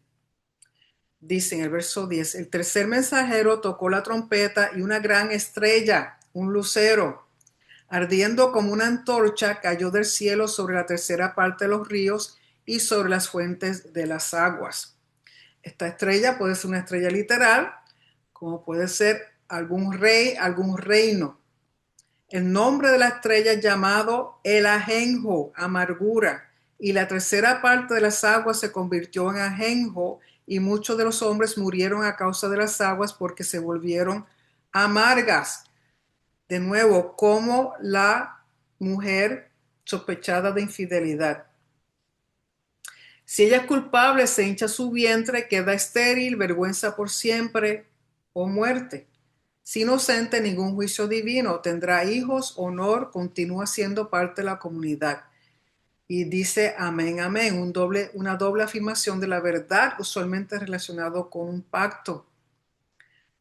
Dice en el verso 10, el tercer mensajero tocó la trompeta y una gran estrella, un lucero, ardiendo como una antorcha, cayó del cielo sobre la tercera parte de los ríos y sobre las fuentes de las aguas. Esta estrella puede ser una estrella literal, como puede ser algún rey, algún reino. El nombre de la estrella es llamado el ajenjo, amargura, y la tercera parte de las aguas se convirtió en ajenjo, y muchos de los hombres murieron a causa de las aguas porque se volvieron amargas. De nuevo, como la mujer sospechada de infidelidad. Si ella es culpable, se hincha su vientre, queda estéril, vergüenza por siempre o muerte. Si inocente, ningún juicio divino, tendrá hijos, honor, continúa siendo parte de la comunidad. Y dice amén, amén, una doble afirmación de la verdad, usualmente relacionado con un pacto.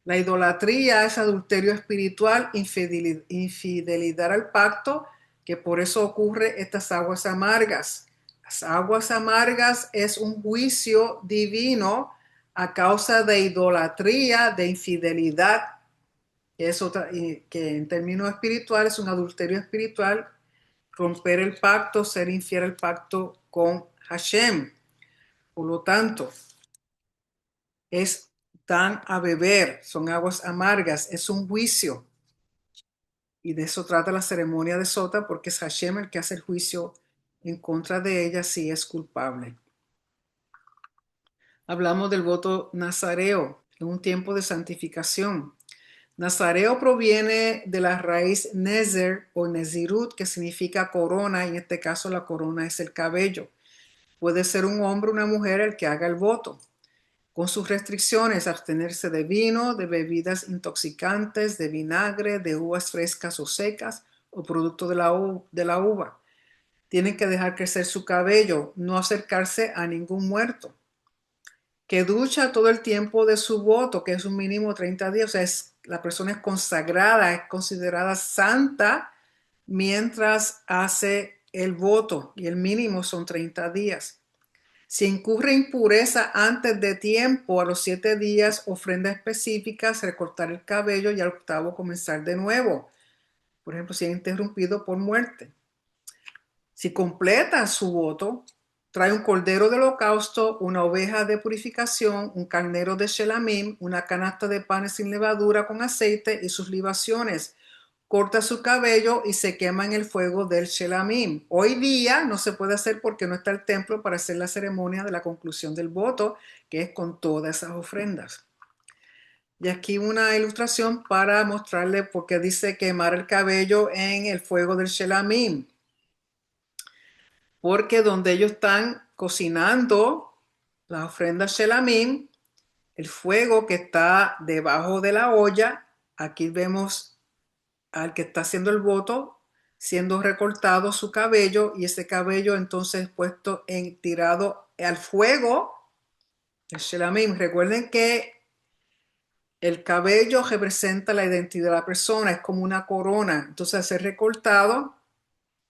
La idolatría es adulterio espiritual, infidelidad al pacto, que por eso ocurre estas aguas amargas. Las aguas amargas es un juicio divino a causa de idolatría, de infidelidad, que es otra, que en términos espirituales es un adulterio espiritual, romper el pacto, ser infiel al pacto con Hashem. Por lo tanto, dan a beber, son aguas amargas, es un juicio. Y de eso trata la ceremonia de Sota, porque es Hashem el que hace el juicio en contra de ella si es culpable. Hablamos del voto nazareo, en un tiempo de santificación. Nazareo proviene de la raíz nezer o nezirut, que significa corona, y en este caso la corona es el cabello. Puede ser un hombre o una mujer el que haga el voto. Con sus restricciones, abstenerse de vino, de bebidas intoxicantes, de vinagre, de uvas frescas o secas o producto de la uva. Tienen que dejar crecer su cabello, no acercarse a ningún muerto. Que ducha todo el tiempo de su voto, que es un mínimo de 30 días. O sea, la persona es consagrada, es considerada santa mientras hace el voto y el mínimo son 30 días. Si incurre impureza antes de tiempo, a los 7 días, ofrenda específicas, recortar el cabello y al octavo comenzar de nuevo. Por ejemplo, si es interrumpido por muerte. Si completa su voto, trae un cordero de holocausto, una oveja de purificación, un carnero de shelamim, una canasta de panes sin levadura con aceite y sus libaciones. Corta su cabello y se quema en el fuego del shelamim. Hoy día no se puede hacer porque no está el templo para hacer la ceremonia de la conclusión del voto, que es con todas esas ofrendas. Y aquí una ilustración para mostrarle por qué dice quemar el cabello en el fuego del shelamim. Porque donde ellos están cocinando la ofrenda shelamim, el fuego que está debajo de la olla, aquí vemos al que está haciendo el voto siendo recortado su cabello y ese cabello entonces puesto tirado al fuego, el shelamim. Recuerden que el cabello representa la identidad de la persona, es como una corona. Entonces al ser recortado,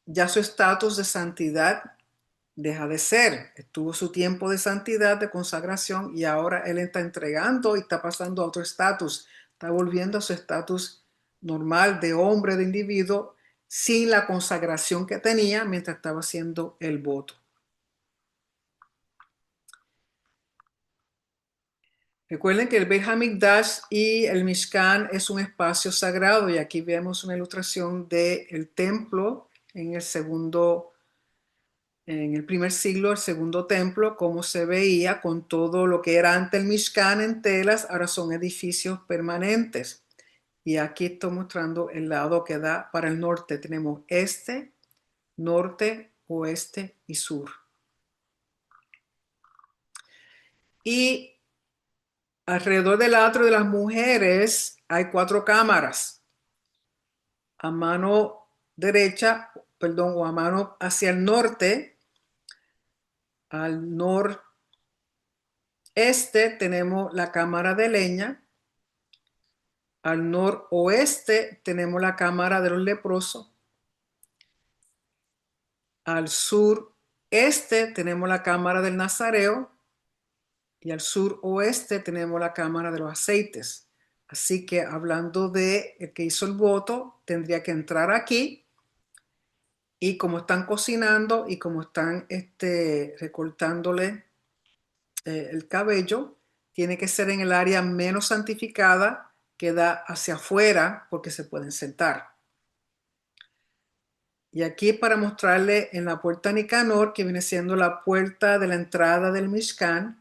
ya su estatus de santidad deja de ser. Estuvo su tiempo de santidad, de consagración, y ahora él está entregando y está pasando a otro estatus. está volviendo a su estatus normal de hombre, de individuo, sin la consagración que tenía mientras estaba haciendo el voto. Recuerden que el Beit HaMikdash y el Mishkan es un espacio sagrado, y aquí vemos una ilustración del templo en el primer siglo, el segundo templo, cómo se veía con todo lo que era antes el Mishkan en telas, ahora son edificios permanentes. Y aquí estoy mostrando el lado que da para el norte. Tenemos este, norte, oeste y sur. Y alrededor del atrio de las mujeres hay 4 cámaras. A mano derecha, perdón, o a mano hacia el norte, al noreste tenemos la cámara de leña. Al noroeste tenemos la cámara de los leprosos. Al sureste tenemos la cámara del Nazareo. Y al suroeste tenemos la cámara de los aceites. Así que hablando de el que hizo el voto, tendría que entrar aquí, y como están cocinando y como están recortándole el cabello, tiene que ser en el área menos santificada, que da hacia afuera, porque se pueden sentar. Y aquí para mostrarle en la puerta Nicanor, que viene siendo la puerta de la entrada del Mishkan,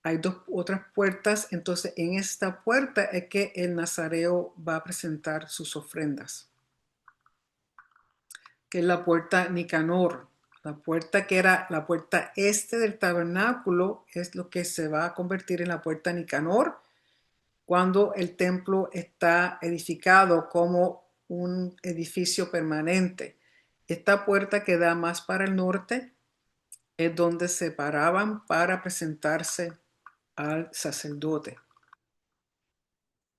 hay 2 otras puertas. Entonces en esta puerta es que el nazareo va a presentar sus ofrendas, que es la puerta Nicanor. La puerta que era la puerta este del tabernáculo es lo que se va a convertir en la puerta Nicanor cuando el templo está edificado como un edificio permanente. Esta puerta que da más para el norte es donde se paraban para presentarse al sacerdote.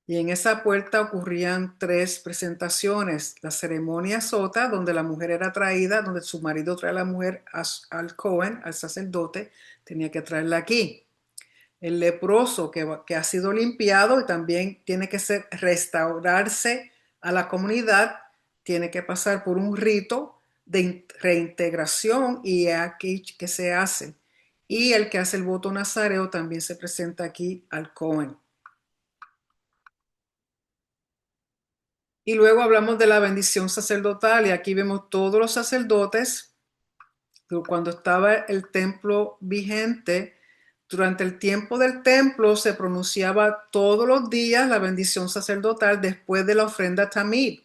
Y en esa puerta ocurrían 3 presentaciones: la ceremonia sota, donde la mujer era traída, donde su marido trae a la mujer al Cohen, al sacerdote, tenía que traerla aquí. El leproso que ha sido limpiado y también tiene que restaurarse a la comunidad, tiene que pasar por un rito de reintegración, y aquí que se hace. Y el que hace el voto nazareo también se presenta aquí al Cohen. Y luego hablamos de la bendición sacerdotal, y aquí vemos todos los sacerdotes. Cuando estaba el templo vigente, durante el tiempo del templo se pronunciaba todos los días la bendición sacerdotal después de la ofrenda tamid.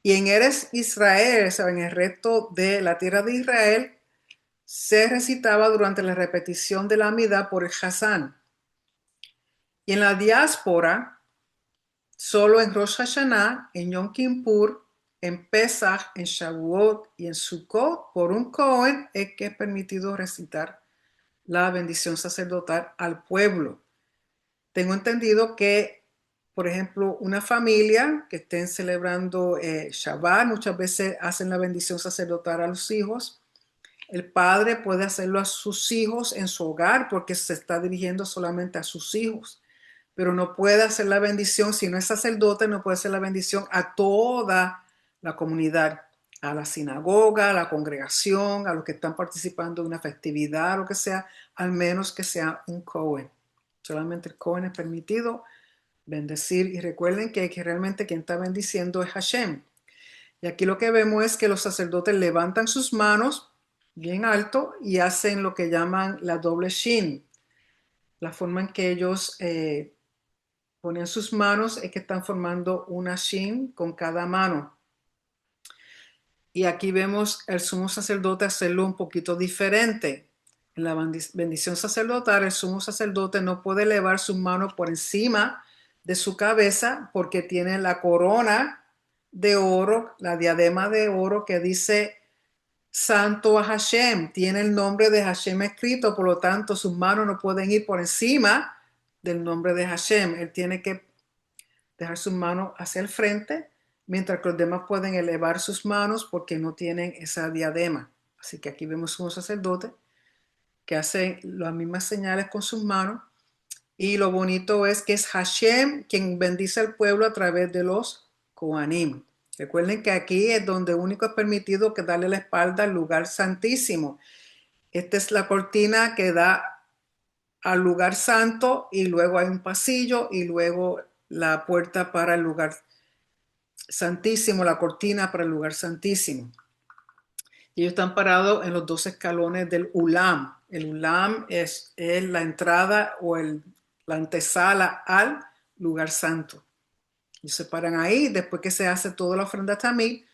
Y en Eretz Israel, o sea, en el resto de la tierra de Israel, se recitaba durante la repetición de la amida por el Hazán. Y en la diáspora, solo en Rosh Hashanah, en Yom Kippur, en Pesach, en Shavuot y en Sukkot, por un Cohen es que es permitido recitar la bendición sacerdotal al pueblo. Tengo entendido que, por ejemplo, una familia que estén celebrando Shabbat, muchas veces hacen la bendición sacerdotal a los hijos. El padre puede hacerlo a sus hijos en su hogar porque se está dirigiendo solamente a sus hijos, pero no puede hacer la bendición, si no es sacerdote, no puede hacer la bendición a toda la comunidad, a la sinagoga, a la congregación, a los que están participando de una festividad, lo que sea, al menos que sea un Cohen. Solamente el Cohen es permitido bendecir, y recuerden que realmente quien está bendiciendo es Hashem. Y aquí lo que vemos es que los sacerdotes levantan sus manos bien alto y hacen lo que llaman la doble shin. La forma en que ellos ponen sus manos es que están formando una shin con cada mano. Y aquí vemos el sumo sacerdote hacerlo un poquito diferente. En la bendición sacerdotal, el sumo sacerdote no puede elevar sus manos por encima de su cabeza porque tiene la corona de oro, la diadema de oro que dice Santo a Hashem, tiene el nombre de Hashem escrito, por lo tanto sus manos no pueden ir por encima del nombre de Hashem. Él tiene que dejar sus manos hacia el frente, mientras que los demás pueden elevar sus manos porque no tienen esa diadema. Así que aquí vemos un sacerdote que hace las mismas señales con sus manos, Y lo bonito es que es Hashem quien bendice al pueblo a través de los Kohanim. Recuerden que aquí es donde único es permitido que darle la espalda al lugar santísimo. Esta es la cortina que da al lugar santo y luego hay un pasillo y luego la puerta para el lugar santísimo, la cortina para el lugar santísimo. Y ellos están parados en los dos escalones del Ulam. El Ulam es la entrada o la antesala al lugar santo. Ellos se paran ahí, después que se hace toda la ofrenda tamid,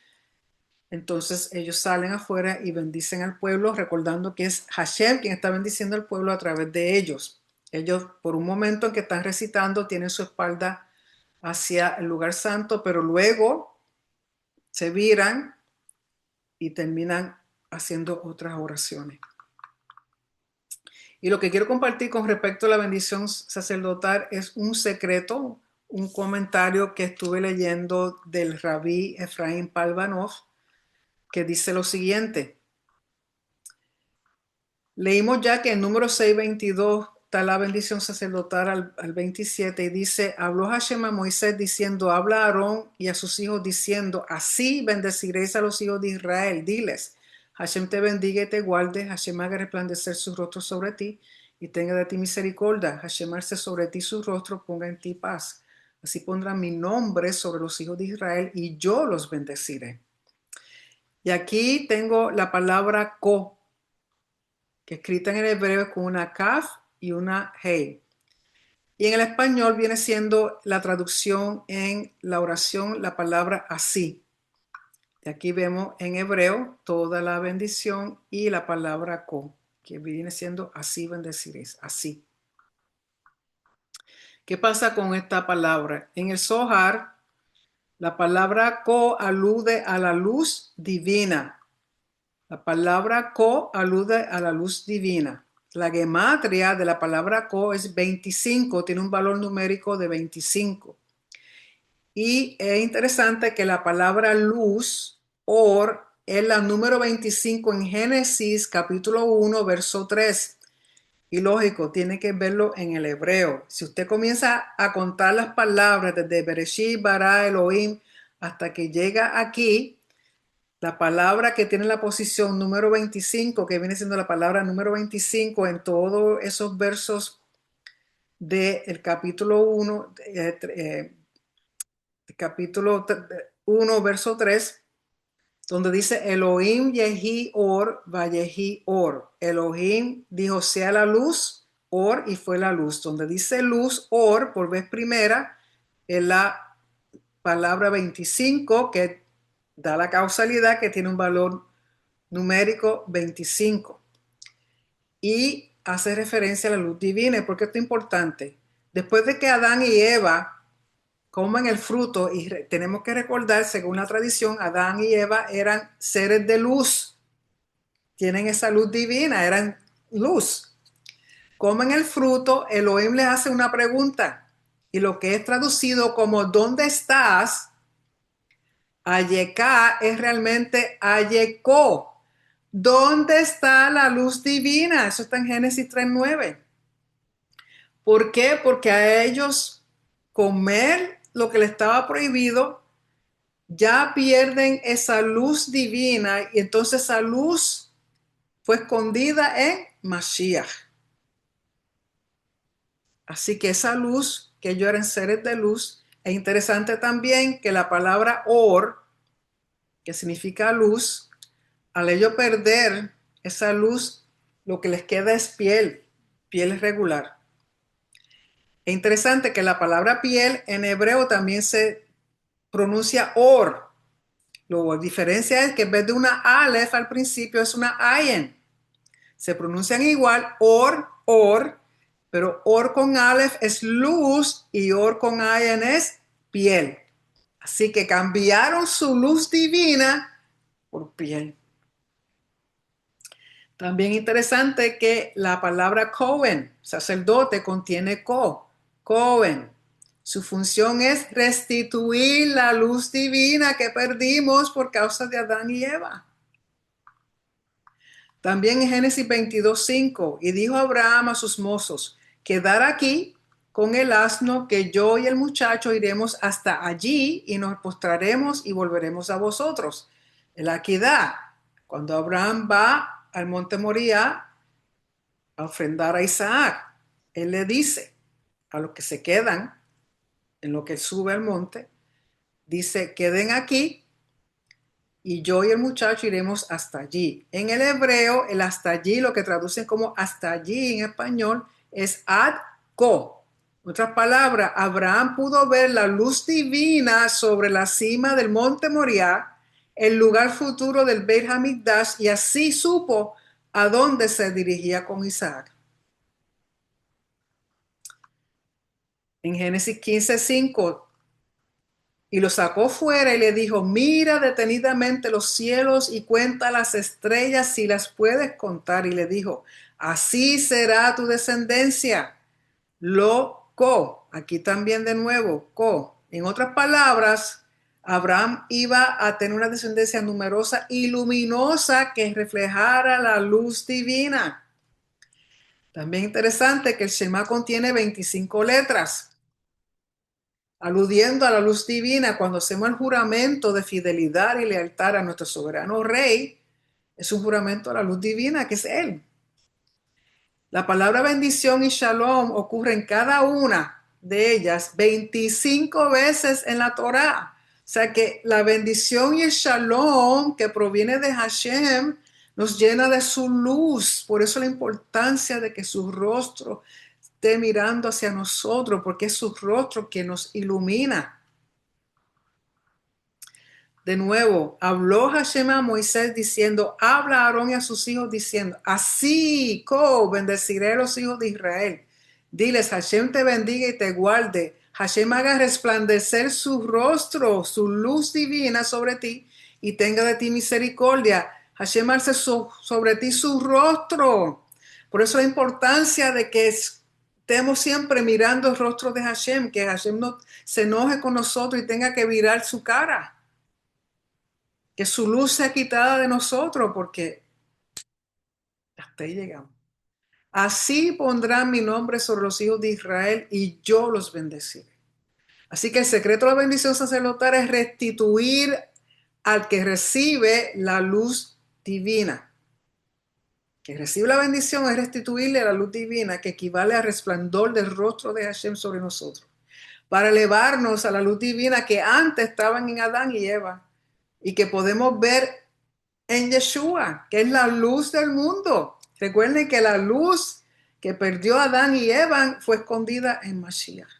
entonces ellos salen afuera y bendicen al pueblo, recordando que es Hashem quien está bendiciendo al pueblo a través de ellos. Ellos, por un momento en que están recitando, tienen su espalda hacia el lugar santo, pero luego se viran y terminan haciendo otras oraciones. Y lo que quiero compartir con respecto a la bendición sacerdotal es un secreto, un comentario que estuve leyendo del rabí Efraín Palvanov, que dice lo siguiente. Leímos ya que en número 6:22 está la bendición sacerdotal al 27 y dice, habló Hashem a Moisés diciendo, habla a Aarón y a sus hijos diciendo, así bendeciréis a los hijos de Israel, diles, Hashem te bendiga y te guarde, Hashem haga resplandecer su rostro sobre ti y tenga de ti misericordia, Hashem alce sobre ti su rostro, ponga en ti paz. Así pondrá mi nombre sobre los hijos de Israel y yo los bendeciré. Y aquí tengo la palabra ko, que escrita en el hebreo con una kaf y una hei. Y en el español viene siendo la traducción en la oración la palabra así. Y aquí vemos en hebreo toda la bendición y la palabra ko, que viene siendo así bendeciréis, así. ¿Qué pasa con esta palabra? En el Zohar, la palabra ko alude a la luz divina. La palabra ko alude a la luz divina. La gematria de la palabra ko es 25, tiene un valor numérico de 25. Y es interesante que la palabra luz, or, es la número 25 en Génesis capítulo 1, verso 3. Y lógico, tiene que verlo en el hebreo. Si usted comienza a contar las palabras desde Bereshit, Bara, Elohim, hasta que llega aquí, la palabra que tiene la posición número 25, que viene siendo la palabra número 25 en todos esos versos del capítulo 1, capítulo 1, verso 3, donde dice Elohim Yehi Or, Vayehi Or. Elohim dijo sea la luz, Or, y fue la luz. Donde dice luz, Or, por vez primera, es la palabra 25 que da la causalidad que tiene un valor numérico 25 y hace referencia a la luz divina. ¿Y por qué esto es importante? Después de que Adán y Eva comen el fruto, y tenemos que recordar, según la tradición, Adán y Eva eran seres de luz, tienen esa luz divina, eran luz. Comen el fruto, Elohim les hace una pregunta, y lo que es traducido como ¿dónde estás? Ayeká es realmente Ayekó. ¿Dónde está la luz divina? Eso está en Génesis 3:9. ¿Por qué? Porque a ellos comer lo que les estaba prohibido, ya pierden esa luz divina y entonces esa luz fue escondida en Mashiach. Así que esa luz, que ellos eran seres de luz, es interesante también que la palabra or, que significa luz, al ellos perder esa luz, lo que les queda es piel, piel regular. Es interesante que la palabra piel en hebreo también se pronuncia or. La diferencia es que en vez de una aleph al principio es una ayin. Se pronuncian igual, or, pero or con aleph es luz y or con ayin es piel. Así que cambiaron su luz divina por piel. También interesante que la palabra Cohen, sacerdote, contiene Cohen. Su función es restituir la luz divina que perdimos por causa de Adán y Eva. También en Génesis 22:5, y dijo Abraham a sus mozos, quedad aquí con el asno que yo y el muchacho iremos hasta allí y nos postraremos y volveremos a vosotros. El Aquidá, cuando Abraham va al monte Moriah a ofrendar a Isaac, él le dice a los que se quedan en lo que sube al monte, dice, queden aquí y yo y el muchacho iremos hasta allí. En el hebreo, el hasta allí, lo que traducen como hasta allí en español, es ad ko. En otras palabras, Abraham pudo ver la luz divina sobre la cima del monte Moriah, el lugar futuro del Beit Hamikdash, y así supo a dónde se dirigía con Isaac. En Génesis 15:5, y lo sacó fuera y le dijo, mira detenidamente los cielos y cuenta las estrellas si las puedes contar. Y le dijo, así será tu descendencia. Lo co, aquí también de nuevo, co. En otras palabras, Abraham iba a tener una descendencia numerosa y luminosa que reflejara la luz divina. También interesante que el Shema contiene 25 letras, aludiendo a la luz divina. Cuando hacemos el juramento de fidelidad y lealtad a nuestro soberano rey, es un juramento a la luz divina, que es Él. La palabra bendición y shalom ocurre en cada una de ellas 25 veces en la Torá. O sea que la bendición y el shalom que proviene de Hashem nos llena de su luz. Por eso la importancia de que su rostro esté mirando hacia nosotros, porque es su rostro que nos ilumina. De nuevo, habló Hashem a Moisés diciendo, habla a Aarón y a sus hijos diciendo, así bendeciré a los hijos de Israel. Diles, Hashem te bendiga y te guarde. Hashem haga resplandecer su rostro, su luz divina sobre ti y tenga de ti misericordia. Hashem alce sobre ti su rostro. Por eso la importancia de que estemos siempre mirando el rostro de Hashem, que Hashem no se enoje con nosotros y tenga que virar su cara. Que su luz sea quitada de nosotros, porque hasta ahí llegamos. Así pondrán mi nombre sobre los hijos de Israel y yo los bendeciré. Así que el secreto de la bendición sacerdotal es restituir al que recibe la luz divina. Que recibe la bendición es restituirle la luz divina, que equivale al resplandor del rostro de Hashem sobre nosotros, para elevarnos a la luz divina que antes estaban en Adán y Eva y que podemos ver en Yeshua, que es la luz del mundo. Recuerden que la luz que perdió Adán y Eva fue escondida en Mashiach.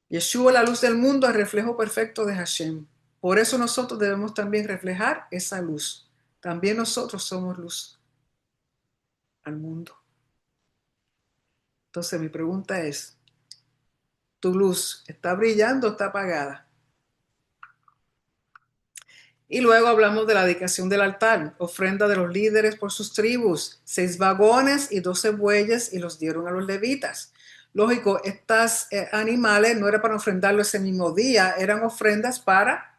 Yeshua, la luz del mundo, es el reflejo perfecto de Hashem. Por eso nosotros debemos también reflejar esa luz. También nosotros somos luz al mundo. Entonces mi pregunta es, ¿tu luz está brillando o está apagada? Y luego hablamos de la dedicación del altar, ofrenda de los líderes por sus tribus, 6 vagones y 12 bueyes, y los dieron a los levitas. Lógico, estos animales no era para ofrendarlo ese mismo día, eran ofrendas para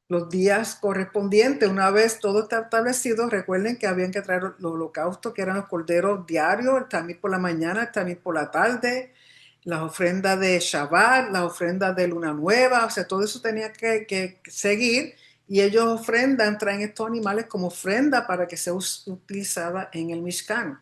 los días correspondientes. Una vez todo está establecido, recuerden que habían que traer los holocaustos, que eran los corderos diarios, el tamil por la mañana, el tamil por la tarde, las ofrendas de Shabbat, las ofrendas de Luna Nueva, o sea, todo eso tenía que seguir. Y ellos ofrendan, traen estos animales como ofrenda para que sea utilizada en el Mishkan.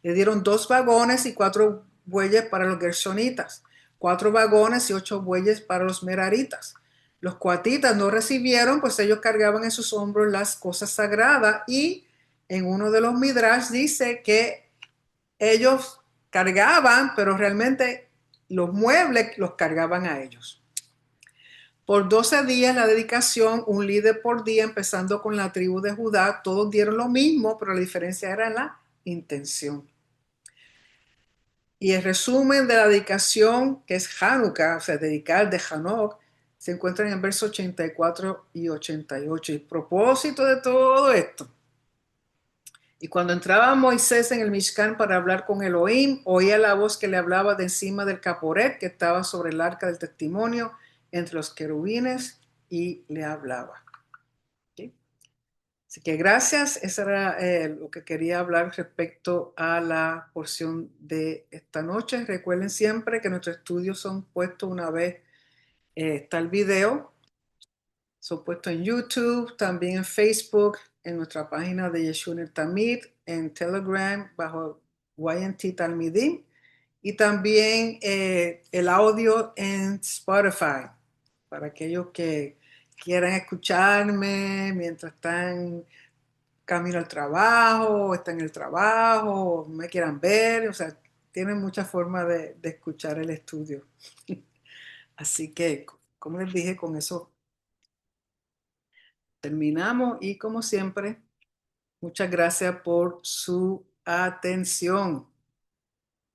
Le dieron 2 vagones y 4 bueyes para los gershonitas, 4 vagones y 8 bueyes para los meraritas. Los coatitas no recibieron, pues ellos cargaban en sus hombros las cosas sagradas, y en uno de los midrash dice que ellos cargaban, pero realmente los muebles los cargaban a ellos. Por 12 días la dedicación, un líder por día, empezando con la tribu de Judá. Todos dieron lo mismo, pero la diferencia era en la intención. Y el resumen de la dedicación, que es Hanukkah, o sea, dedicar de Hanok, se encuentra en el verso 84 y 88. Y propósito de todo esto. Y cuando entraba Moisés en el Mishkan para hablar con Elohim, oía la voz que le hablaba de encima del caporet que estaba sobre el arca del testimonio, entre los querubines, y le hablaba. ¿Sí? Así que gracias, eso era lo que quería hablar respecto a la porción de esta noche. Recuerden siempre que nuestros estudios son puestos una vez está el video, son puestos en YouTube, también en Facebook, en nuestra página de Yeshua el Tamid, en Telegram bajo YNT Talmidim y también el audio en Spotify para aquellos que quieran escucharme mientras están camino al trabajo, o están en el trabajo, o me quieran ver, o sea, tienen muchas formas de escuchar el estudio. Así que, como les dije, con eso terminamos y como siempre, muchas gracias por su atención.